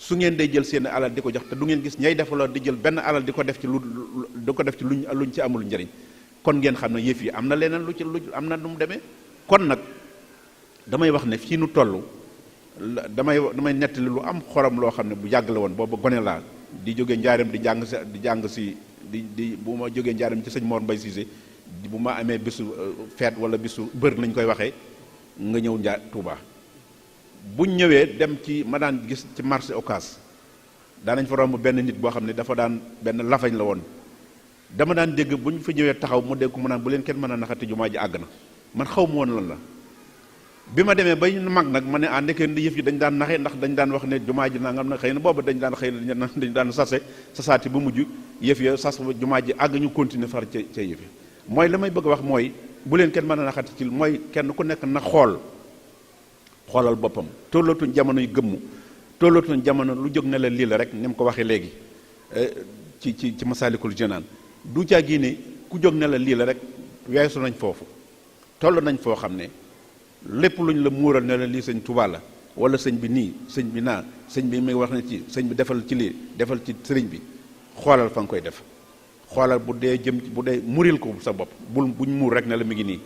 su ngeen day jël seen alal di ko jox te du ngeen gis ñay def la di jël benn alal di ko def ci luñ ci amul njëriñ kon ngeen xam ne yëf yi am na leneen lu am na nu mu demee kon nag damay wax ne fii nu toll damay nettali lu am xorom loo xam ne bu yàgg la woon booba gone laa di jógee njaareem di jàng si bu ma jógee njaareem ci sëñ Mor Mbay Cissé bu ma amee bisu feet wala bisu bër nañ koy waxee nga ñëw Touba buñ ñëwee dem ci ma daan gis ci marché Ocass daanañ fa romb benn nit boo xam ne dafa daan benn lafañ la woon dama daan dégg bu ñu fa ñëwee taxaw mu dégg ko mu naan bu leen kenn mën a naxati jumaa ji àgg na man xaw ma woon lan la bi ma demee bay mag nag ma ne ndeke ndi yëf yi dañ daan naxe ndax dañ daan wax ne jumaa ji nangam na xëy na boobu dañ daan sase sasaati bu mujj yëf ya sas jumaa ji àgg ñu continuer far ca yëf yi mooy la may bëgg a wax mooy bu leen kenn mën a naxati ci mooy kenn ku nekk na xoolal boppam tollatuñ jamono yu gëmmu tollatuñ jamono lu jóg ne la lii la rek ni mu ko waxee léegi ci Masaalikul Jinaan du caa gi ne ku jóg ne la lii la rek weesu nañ foofu toll nañ foo xam ne lépp luñ la muural ne la lii sëñ Tuubaa la wala sëñ bi nii sëñ bi naa sëñ bi mi wax na ci sëñ bi defal ci lii defal ci sëriñ bi xoolal fa nga koy def xoolal bu dee muril ko sa bopp buñ muur rek ne la mi ngi nii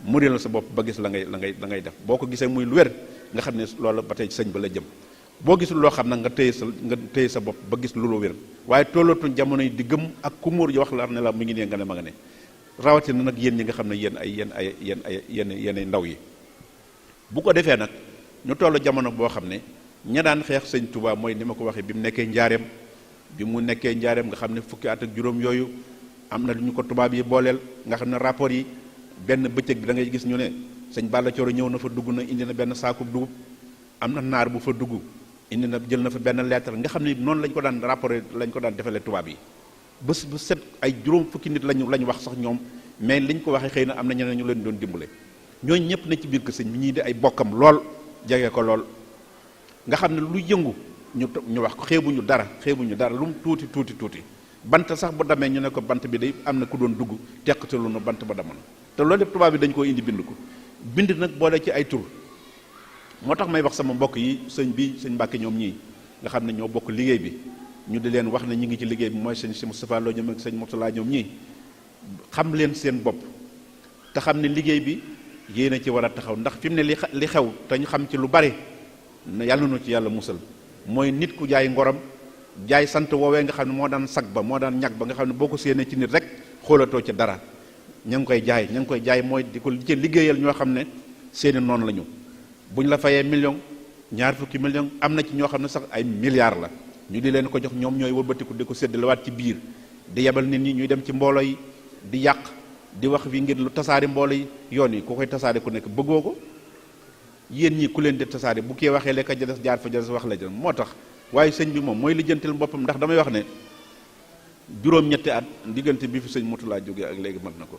muril la sa bopp ba gis la ngay def boo ko gisee muy lu wér nga xam ne loolu ba tey sëñ ba la jëm boo gisul loo xam nag nga téye sa bopp ba gis lu la wér waaye tollatuñ jamono yi di gëm ak ku muur yi wax la ne la mi ngi nee nga ne ma nga ne rawatina nag yéen ñi nga xam ne yéen ndaw yi bu ko defee nag ñu toll jamono boo xam ne ña daan xeex sëñ Touba mooy ni ma ko waxee bi mu nekkee njaareem nga xam ne fukki at ak juróom yooyu am na lu ñu ko tubaab yi booleel nga xam ne rapport yi benn bëccëg bi da ngay gis ñu ne sëñ Balla Coro ñëw na fa dugg na indi na benn saaku dugub am na naar bu fa dugg indi na jël na fa benn lettre nga xam ne noonu lañ ko daan rapporté lañ ko daan defalee tubaab yi bés bu set ay juróom fukki nit lañu wax sax ñoom mais liñ ko waxee xëy na am na ñeneen ñu leen doon dimbale ñooñu ñëpp na ci biir kër sëñ bi ñii di ay bokkam lool jege ko lool nga xam ne lu yëngu ñu wax ko xeebuñu dara lu mu tuuti bant sax bu demee ñu ne ko bant bi day am na ku doon dugg teqatalu na bant ba demoon te loolu lépp tubaab bi dañ koo indi bind ko bind nag boole ci ay tur moo tax may wax sama mbokk yi sëñ Mbàkke ñoom ñii nga xam ne ñoo bokk liggéey bi ñu di leen wax ne ñu ngi ci liggéey bi mooy sëñ si Moustapha Lo ñoom ak sëñ Mourtala ñoom ñii xam leen seen bopp te xam ne liggéey bi yéen a ci war a taxaw ndax fi mu ne li xew te ñu xam ci lu bari yàlla nu ci yàlla musal mooy nit ku jaay ngoram jaay sant woowee nga xam ne moo daan sag ba moo daan ñag ba nga xam ne boo ko séenee ci nit rek xoolatoo ci dara ña ngi koy jaay mooy di ko ci liggéeyal ñoo xam ne seeni noonu la ñu buñ la fayee million ñaar fukki million am na ci ñoo xam ne sax ay milliards la ñu di leen ko jox ñoom ñooy wëlbatiku di ko séddalewaat ci biir di yebal nit ñi ñuy dem ci mbooloo yi di yàq di wax fi ngir lu tasaari mbooloo yi yoon yi ku koy tasaari ku nekk bëggoo ko yéen ñi ku leen di tasaari bu kee waxee lekk ja des jaar fa ja des wax la jëm moo tax waaye sëñ bi moom mooy lijjantil boppam ndax damay wax ne juróom-ñetti at diggante bi fi sëñ Mourtala jógee ak léegi mat na ko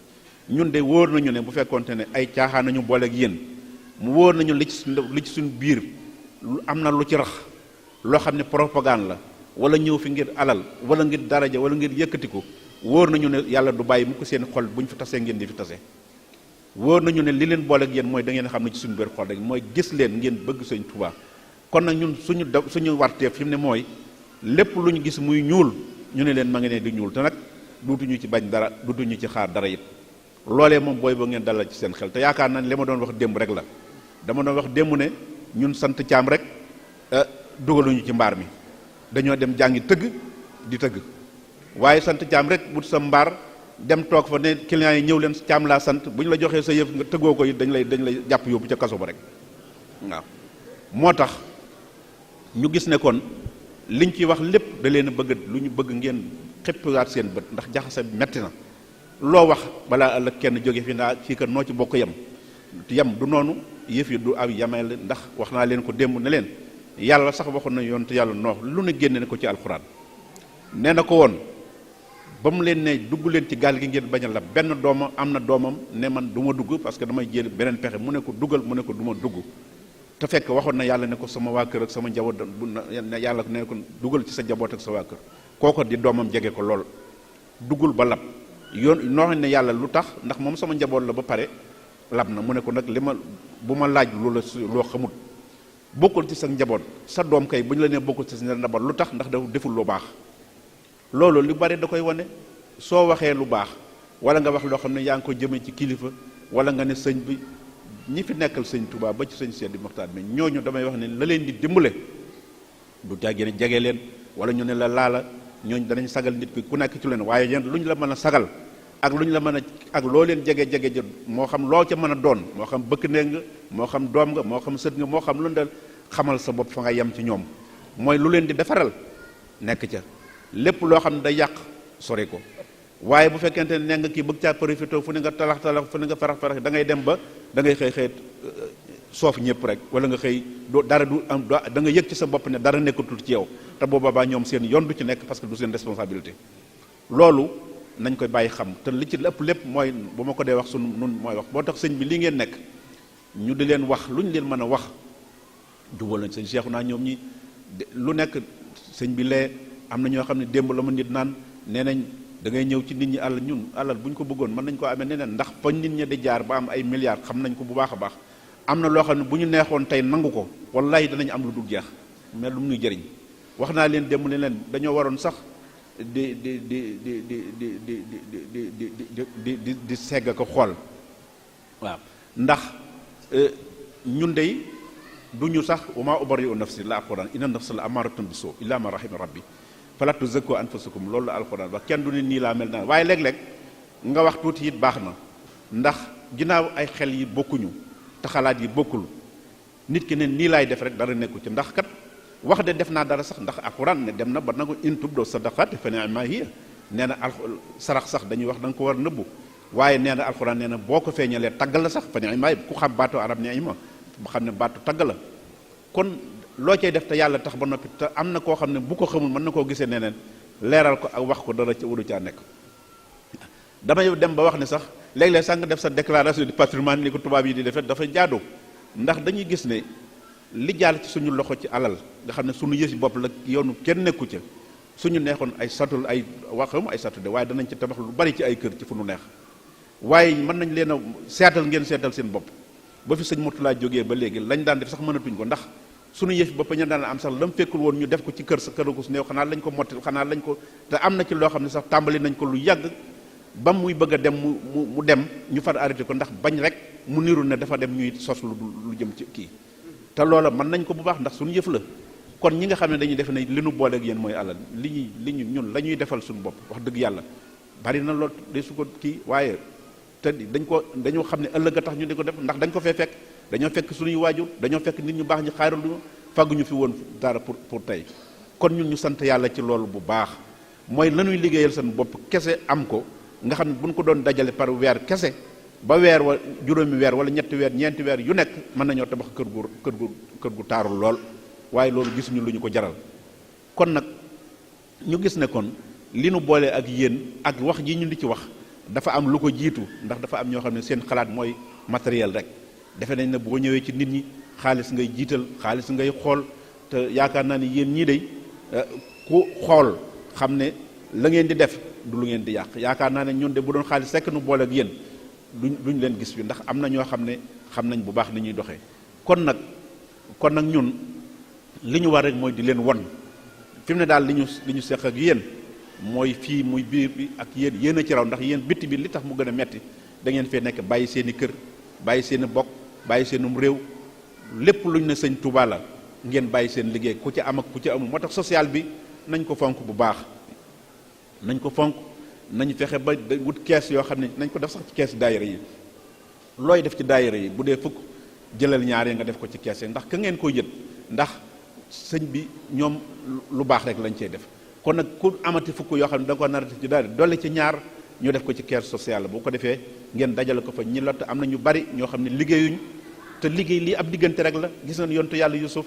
ñun de wóor nañu ne bu fekkonte ne ay caaxaan nañu booleeg yéen mu wóor nañu li ci suñu biir am na lu ci rax loo xam ne propagande la wala ñëw fi ngir alal wala ngir daraja wala ngir yëkkatiku wóor nañu ne yàlla du bàyyi mu ko seen xol bu ñu fi tasee ngeen di fi tase wóor nañu ne li leen booleeg yéen mooy da ngeen xam ne ci suñu biir xol rek mooy gis leen ngeen bëgg sëñ Tuubaa kon nag ñun suñu warteef fi mu ne mooy lépp lu ñu gis muy ñuul ñu ne leen ma ngi ne di ñuul te nag duutuñu ci bañ dara duutuñu ci xaar dara it loolee moom booy ba ngeen dalal ci seen xel te yaakaar naa ne li ma doon wax démb rek la dama doon wax démb ne ñun sant caam rek dugaluñu ci mbaar mi dañoo dem jàngi tëgg di tëgg waaye sant caam rek but sa mbaar dem toog fa ne clients yi ñëw leen caam laa sant bu ñu la joxee sa yëf nga tëggoo ko it dañ lay jàpp yóbbu ca kaso ba rek waaw moo tax ñu gis ne kon liñ ci wax lépp da leen a bëgg lu ñu bëgg ngeen xëppiwaat seen bët ndax jaxase metti na loo wax balaa ëllëg kenn jóge fi naa fii kat noo ci bokk yem du noonu yëf yi du aw yamel ndax wax naa leen ko démb ne leen yàlla sax waxoon na yoon te yàlla noox lu ne génne ne ko ci alxuraan nee na ko woon ba mu leen ne dugg leen ci gaal gi ngeen bañ a la benn doomam am na doomam ne man du ma dugg parce que damay jël beneen pexe mu ne ko dugal mu ne ko du ma dugg te fekk waxoon na yàlla ne ko sama waa kër ak sama njaboot yàlla ne ko dugal ci sa njaboot ak sa waa kër kooko di doomam jege ko lool duggul ba lab yoon noo xam ne yàlla lu tax ndax moom sama njaboot la ba pare lab na mu ne ko nag li ma bu ma laaj loo xamut bokkul ci sa njaboot sa doom kay bu ñu la nee bokkul ci sa njaboot lu tax ndax dafa deful lu baax loolu lu bari da koy wane soo waxee lu baax wala nga wax loo xam ne yaa ngi ko jëmee ci kilifa wala nga ne sëñ bi ñi fi nekkal sëñ Touba ba ci sëñ Seydi Moxtaar mais ñooñu damay wax ne la leen di dimbale du jàggee ne jege leen wala ñu ne la laala ñooñu danañ sagal nit ki ku nekk ci leen waaye yéen lu ñu la mën a sagal ak lu ñu la mën a ak loo leen jege jot moo xam loo ca mën a doon moo xam bëkk néeg nga moo xam doom nga moo xam sët nga moo xam lu dal xamal sa bopp fa nga yem ci ñoom mooy lu leen di defaral nekk ca lépp loo xam ne day yàq sori ko waaye bu fekkente ne nee nga kii bëgg caa profité fu ne nga talax fu ne nga farax da ngay dem ba da ngay xëy soof ñëpp rek wala nga xëy dara du am da nga yëg ci sa bopp ne dara nekkatul ci yow te boobaa ñoom seen yoon du ci nekk parce que du seen responsabilité loolu nañ koy bàyyi xam te li ci lépp mooy bu ma ko dee wax sunu nun mooy wax boo tax sëñ bi li ngeen nekk ñu di leen wax lu ñu leen mën a wax jubal nañ sëñ Cheikhu naa ñoom ñi lu nekk sëñ bi lee am na ñoo xam ne démb la ma nit naan nee nañ da ngay ñëw ci nit ñi àll ñun alal bu ñu ko bëggoon mën nañ ko amee neneen ndax fa nit ñi di jaar ba am ay milliards xam nañ ko bu baax a baax am na loo xam ne bu ñu neexoon tey nangu ko wallahi danañ am lu dul jeex mais lu muy jëriñ wax naa leen démb ne leen dañoo waroon sax di segg ko xool waaw ndax ñun dey du ñu sax wa maa ubarri'u nafsi la alquran inna nafsa la amaratun bi suu illa ma rahima rabbi fala tuzakku anfusakum loolu la alquran ba kenn du ne nii laa mel naa waaye léeg-léeg nga wax tuuti it baax na ndax ginnaaw ay xel yi bokkuñu te xalaat yi bokkul nit ki ne nii laay def rek dara nekku ci ndax kat wax de def naa dara sax ndax alquran ne dem na ba na ko in tubdu sadaqaati fa ni'ma hiya nee na sarax sax dañuy wax da nga ko war nëbbu waaye nee na alquran nee na boo ko feeñalee taggal la sax fa ni'ma ku xam baatu arab ni'ma bu xam ne baatu tagg la kon loo cay def te yàlla tax ba noppi te am na koo xam ne bu ko xamul mën na koo gisee neneen leeral ko ak wax ko dara ca waru caa nekk damay dem ba wax ne sax léeg-léeg sax nga def sa déclaration de patrimoine ni ko tubaab yi di defee dafa jaadu ndax dañuy gis ne li jàll ci suñu loxo ci alal nga xam ne suñu yësi bopp la yoonu kenn nekku ca suñu neexoon ay satul ay waxam ay satu de waaye danañ ci tabax lu bari ci ay kër ci fu nu neex waaye mën nañ leen a seetal ngeen seetal seen bopp ba fi sëñ Mourtala jógee ba léegi lañ daan def sax mënatuñ ko ndax sunu yëf bopp ñu daan am sax la mu fekkul woon ñu def ko ci kër sa kër gu su néew xanaa lañ ko mottil xanaa lañ ko te am na ci loo xam ne sax tàmbali nañ ko lu yàgg ba muy bëgg a dem mu dem ñu far arrêté ko ndax bañ rek mu niru ne dafa dem ñuy sos lu jëm ci kii te loola mën nañ ko bu baax ndax suñu yëf la kon ñi nga xam ne dañuy def ne li nu booleeg yéen mooy alal li ñun la ñuy defal suñu bopp wax dëgg yàlla bari na lool de su ko kii waaye te dañoo xam ne ëllëg a tax ñu di ko def ndax dañ ko fee fekk dañoo fekk suñuy waajur dañoo fekk nit ñu baax ñi xaaraluñu fàgguñu fi woon dara pour tey kon ñun ñu sant yàlla ci loolu bu baax mooy lañuy liggéeyal seen bopp kese am ko nga xam ne buñ ko doon dajale par weer kese ba weer wa juróomi weer wala ñetti weer ñeenti weer yu nekk mën nañoo tabax kër gu taarul lool waaye loolu gisuñu lu ñu ko jaral kon nag ñu gis ne kon li nu boole ak yéen ak wax ji ñu di ci wax dafa am lu ko jiitu ndax dafa am ñoo xam ne seen xalaat mooy matériel rek defe nañ ne boo ñëwee ci nit ñi xaalis ngay jiital xaalis ngay xool te yaakaar naa ni yéen ñii day ku xool xam ne la ngeen di def du lu ngeen di yàq yaakaar naa ne ñun de bu doon xaalis rekk nu boole ak yéen duñ leen gis fi ndax am na ñoo xam ne xam nañ bu baax ni ñuy doxee kon nag ñun li ñu war rek mooy di leen won fi mu ne daal li ñu seq ak yéen mooy fii muy biir bi ak yéen a ci raw ndax yéen bitti bi li tax mu gën a metti da ngeen fee nekk bàyyi seen i kër bàyyi seen i bokk bàyyi seenum réew lépp luñ ne sëñ Touba la ngeen bàyyi seen liggéey ku ci am ak ku ci amul moo tax social bi nañ ko fonk bu baax nañ ko fonk nañ fexe ba wut kees yoo xam ne nañ ko def sax ci kees daayira yi looy def ci daayira yi bu dee fukk jëlal ñaar yi nga def ko ci kees yi ndax ka ngeen koy jët ndax sëñ bi ñoom lu baax rek lañ cey def kon nag ku amati fukk yoo xam ne da nga ko nar a def ci daayira dolli ci ñaar ñu def ko ci kees social bu ko defee ngeen dajale ko fa ñi lot am na ñu bari ñoo xam ne liggéeyuñ te liggéey lii ab diggante rek la gis nañ yontu yàlla Yusuf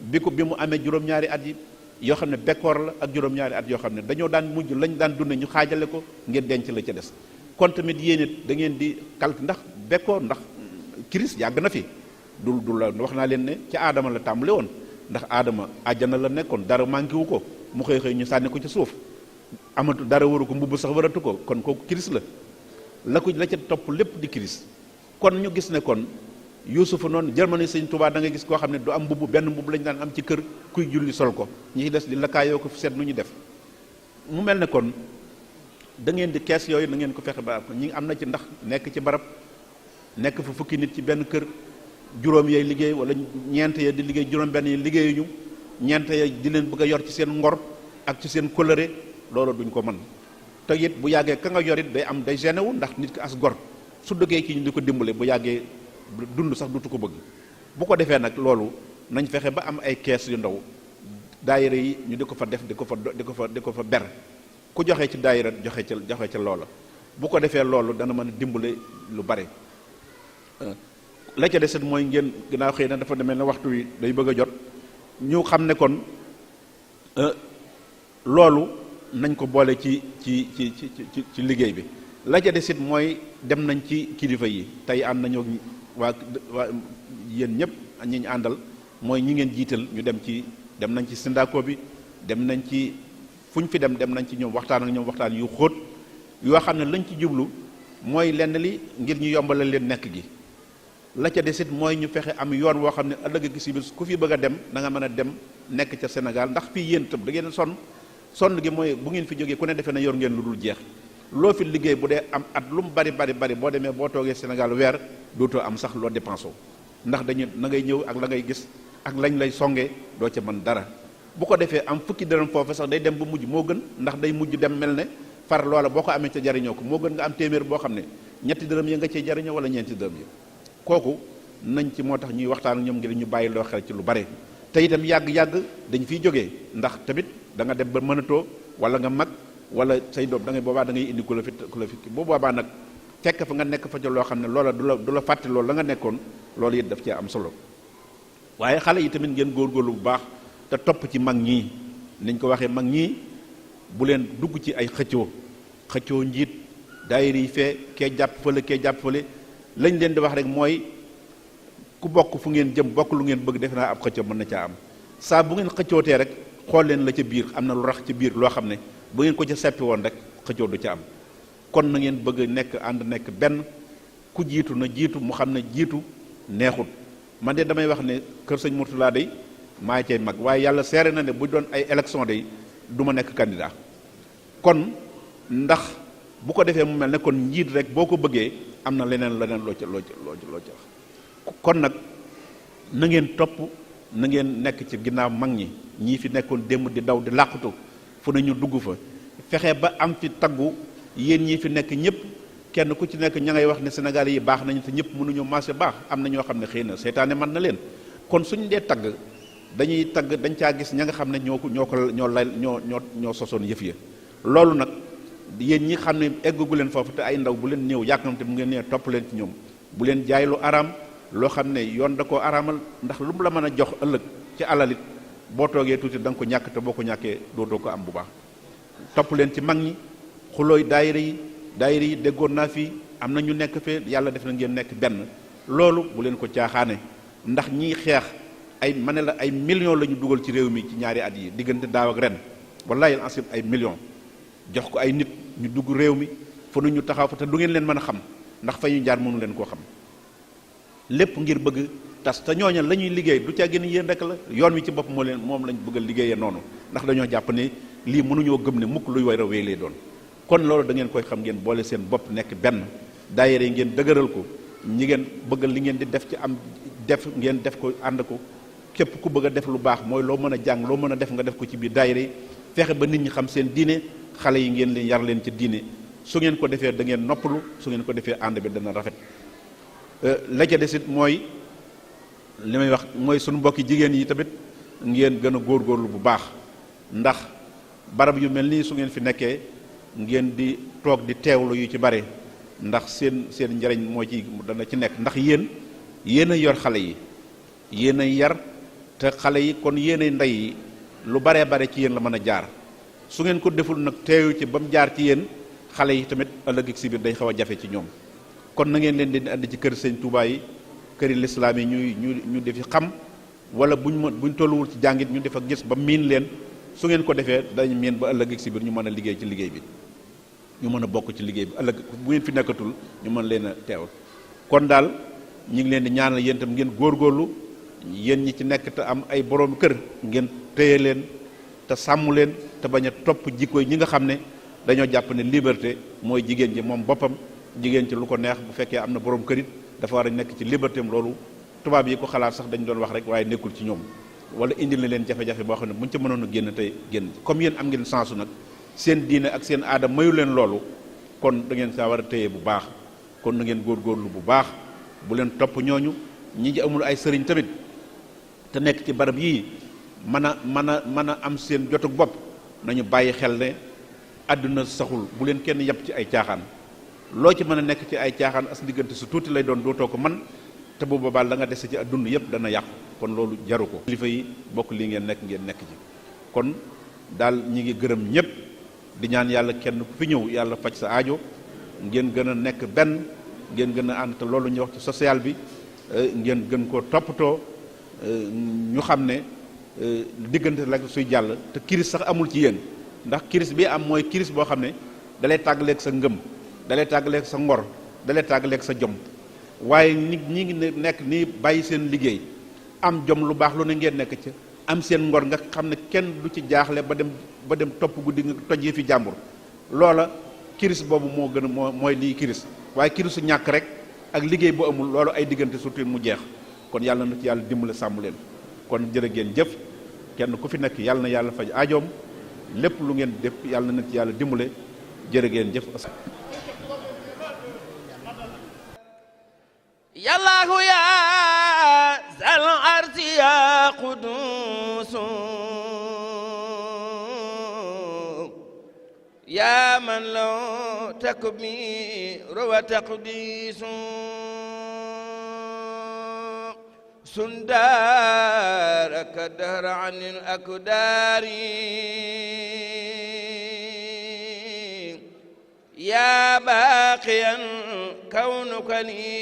bi mu amee juróom-ñaari at yi yoo xam ne bekkoor la ak juróom-ñaari at yoo xam ne dañoo daan mujj lañ daan dunde ñu xaajale ko ngeen denc la ca des kon tamit yéen it da ngeen di calcul ndax bekkoor ndax kiris yàgg na fi du la wax naa leen ne ci aadama la tàmbale woon ndax aadama àjjana la nekkoon dara manqué wu ko mu xëy ñu sànni ko ci suuf amatu dara waru ko mbubb sax waratu ko kon kooku kiris la ca topp lépp di kiris kon ñu gis ne kon Yuusufa noonu Germany Sëñ Tuubaa da nga gis koo xam ne du am mbubb benn mbubb lañu daan am ci kër kuy julli sol ko ñi ci des di lakkaayoo ko seet nu ñu def mu mel ne kon da ngeen di kees yooyu da ngeen ko fexe ba ñi am na ci ndax nekk ci barab nekk fa fukki nit ci benn kër juróom yee liggéey wala ñeent ya di liggéey juróom benn yi liggéeyuñu ñeent ya di leen bëgg a yor ci seen ngor ak ci seen kóllëre loolu duñ ko mën te it bu yàggee ka nga yor it day gêné wu ndax nit ki as gor su dëggee ci ñu di ko dimbale bu yàggee dund sax dutu ko bëgg bu ko defee nag loolu nañ fexe ba am ay kees yu ndaw daayira yi ñu di ko fa def di ko fa ber ku joxe ci daayira joxe ca loola bu ko defee loolu dana mën a dimbale lu bare la ca deset mooy ngeen ginnaaw xëy na dafa demee ne waxtu wi day bëgg a jot ñu xam ne kon loolu nañ ko boole ci liggéey bi la ca desit mooy dem nañ ci kilifa yi tey ànd nañoo waa yéen ñëpp ñi ñu àndal mooy ñi ngeen jiital ñu dem nañ ci syndicat bi dem nañ ci fu ñu fi dem nañ ci ñoom waxtaan ak ñoom waxtaan yu xóot yoo xam ne lañ ci jublu mooy lenn li ngir ñu yombalal leen nekk gi la ca desit mooy ñu fexe am yoon woo xam ne ëllëg gi si biir ku fi bëgg a dem da nga mën a dem nekk ca Sénégal ndax fii yéen itam da ngeen sonn gi mooy bu ngeen fi jógee ku ne defee na yor ngeen lu dul jeex loo fi liggéey bu dee am at lu mu bari boo demee boo toogee Sénégal weer dootoo am sax loo dépensé ndax na ngay ñëw ak la ngay gis ak lañ lay songee doo ca mën dara bu ko defee am fukki dërëm foofu sax day dem ba mujj moo gën ndax day mujj dem mel ne far loola boo ko amee ca jariñoo ko moo gën nga am téeméer boo xam ne ñetti dërëm yi nga cee jariñoo wala ñeenti dërëm yi kooku nañ ci moo tax ñuy waxtaan ak ñoom ngir ñu bàyyi loo xel ci lu bare te itam yàgg-yàgg dañ fiy jógee ndax tamit da nga dem ba mënatoo wala nga mag wala say doom da ngay boobaa da ngay indi ku la fi bu boobaa nag fekk fa nga nekk fa ca loo xam ne loola du la fàtte loolu la nga nekkoon loolu it daf cee am solo waaye xale yi tamit ngeen góorgóorlu bu baax te topp ci mag ñii niñ ko waxee mag ñii bu leen dugg ci ay xëccoo njiit daayira yi fee kee jàpp fële lañ leen di wax rek mooy ku bokk fu ngeen jëm bokk lu ngeen bëgg defe naa ab xëccoo mën na caa am saa bu ngeen xëccootee rek xool leen la ca biir am na lu rax ca biir loo xam ne bu ngeen ko ca seppi woon rek xëccoo du ca am kon na ngeen bëgg nekk ànd nekk benn ku jiitu na jiitu mu xam ne jiitu neexut man de damay wax ne kër sëñ Mourtala day maa cay mag waaye yàlla seere na ne bu doon ay élection day du ma nekk candidat kon ndax bu ko defee mu mel ne kon njiit rek boo ko bëggee am na leneen loo ca wax kon nag na ngeen topp na ngeen nekk ci ginnaaw mag ñi ñii fi nekkoon démb di daw di làqutu fu ne ñu dugg fa fexe ba am fi taggu yéen ñii fi nekk ñëpp kenn ku ci nekk ña ngay wax ne Sénégal yi baax nañu te ñëpp mënuñu marché baax am na ñoo xam ne xëy na seytaane mën na leen kon suñ dee tagg dañuy tagg dañ caa gis ña nga xam ne ñoo sosoon yëf ya loolu nag yéen ñi xam ne eggagu leen foofu te ay ndaw bu leen néew yàkkamte mu ngeen nee topp leen ci ñoom bu leen jaay lu araam loo xam ne yoon da koo araamal ndax lu mu la mën a jox ëllëg ci alalit boo toogee tuuti da nga ko ñàkk te boo ko ñàkkee dootoo ko am bu baax topp leen ci mag ñi xulooy daayira yi déggoon naa fii am na ñu nekk fee yàlla def na ngeen nekk benn loolu bu leen ko caaxaane ndax ñiy xeex ay ma ne la ay millions la ñu dugal ci réew mi ci ñaari at yi diggante daaw ak ren wallahi ansib ay millions jox ko ay nit ñu dugg réew mi fu nu ñu taxaw fa te du ngeen leen mën a xam ndax fa ñu jaar mënu leen koo xam lépp ngir bëgg tas te ñooña la ñuy liggéey du caa gën yéen rek la yoon wi ci bopp moom lañ bëgg a liggéeyee noonu ndax dañoo jàpp ne lii mënuñoo gëm ne mukk luy war a wéy lay doon kon loolu da ngeen koy xam ngeen boole seen bopp nekk benn daayira yi ngeen dëgëral ko ñi ngeen bëgg li ngeen di def ci am def ngeen def ko ànd ko képp ku bëgg a def lu baax mooy loo mën a jàng loo mën a def nga def ko ci biir daayira yi fexe ba nit ñi xam seen diine xale yi ngeen leen yar leen ci diine su ngeen ko defee da ngeen noppalu su ngeen ko defee ànd bi dana rafet la ca desit mooy li may wax mooy suñu mbokki jigéen yi tamit ngeen gën a góorgóorlu bu baax ndax barab yu mel nii su ngeen fi nekkee ngeen di toog di teewlu yu ci bare ndax seen njariñ moo ci dana ci nekk ndax yéen a yor xale yi yéen a yar te xale yi kon yéen a ndey yi lu baree bare ci yéen la mën a jaar su ngeen ko deful nag teewu ci ba mu jaar ci yéen xale yi tamit ëllëg ak si biir day xaw a jafe ci ñoom kon na ngeen leen di andi ci kër sëñ Touba yi këri lislaam yi ñu defi xam wala buñ tolluwul ci jàngit ñu def ak gis ba miin leen su ngeen ko defee dañ miin ba ëllëg ak si biir ñu mën a liggéey ci liggéey bi ñu mën a bokk ci liggéey bi ëllëg bu ngeen fi nekkatul ñu mën leen a teewal kon daal ñu ngi leen di ñaanal yéen itam ngeen góorgóorlu yéen ñi ci nekk te am ay borom kër ngeen téye leen te sàmm leen te bañ a topp jikko ñi nga xam ne dañoo jàpp ne liberté mooy jigéen ji moom boppam jigéen ci lu ko neex bu fekkee am na borom kërit dafa war a nekk ci liberté am loolu tubaab yi ko xalaat sax dañu doon wax rek waaye nekkul ci ñoom wala indil na leen jafe-jafe boo xam ne buñ ca mënoon a génn tey génn comme yéen am ngeen sensu nag seen diine ak seen aada mayu leen loolu kon da ngeen saa war a téye bu baax kon na ngeen góorgóorlu bu baax bu leen topp ñooñu ñi ji amul ay sëriñ tamit te nekk ci barab yii mën a am seen jotug bopp nañu bàyyi xel ne àdduna saxul bu leen kenn yàpp ci ay caaxaan loo ci mën a nekk ci ay caaxaan as diggante su tuuti lay doon dootoo ko man te bu boobaa la nga dese ci dund yëpp dana yàqu kon loolu jaru ko kilifa yi bokk lii ngeen nekk ci kon daal ñi ngi gërëm ñëpp di ñaan yàlla kenn ku fi ñëw yàlla faj sa aajo ngeen gën a nekk benn ngeen gën a ànd te loolu ñu wax ci social bi ngeen gën koo toppatoo ñu xam ne diggante la suy jàll te kiris sax amul ci yéen ndax kiris bi am mooy kiris boo xam ne dalay tàggaleeg sa ngëm dalay tàggaleeg sa ngor dalay tàggaleeg sa jom waaye ñi ngi nekk nii bàyyi seen liggéey am jom lu baax lu ne ngeen nekk ca am seen ngor nga xam ne kenn du ci jaaxle ba dem topp guddi nga tojee fi jàmbur loola kiris boobu moo gën a mooy lii kiris waaye kirisu ñàkk rek ak liggéey bu amul loolu ay diggante surtout mu jeex kon yàlla na ci yàlla dimbale sàmm leen kon jërë ngeen jëf kenn ku fi nekk yàlla na yàlla faj aajoom lépp lu ngeen def yàlla na ci yàlla dimbale jërë ngeen jëf yallaahu yaa zal arsi yaa quduusu yaa man law takbiiru wa taqdiisu sundaaraka dahra anil akdaari yaa baaqiyan kawnuka lii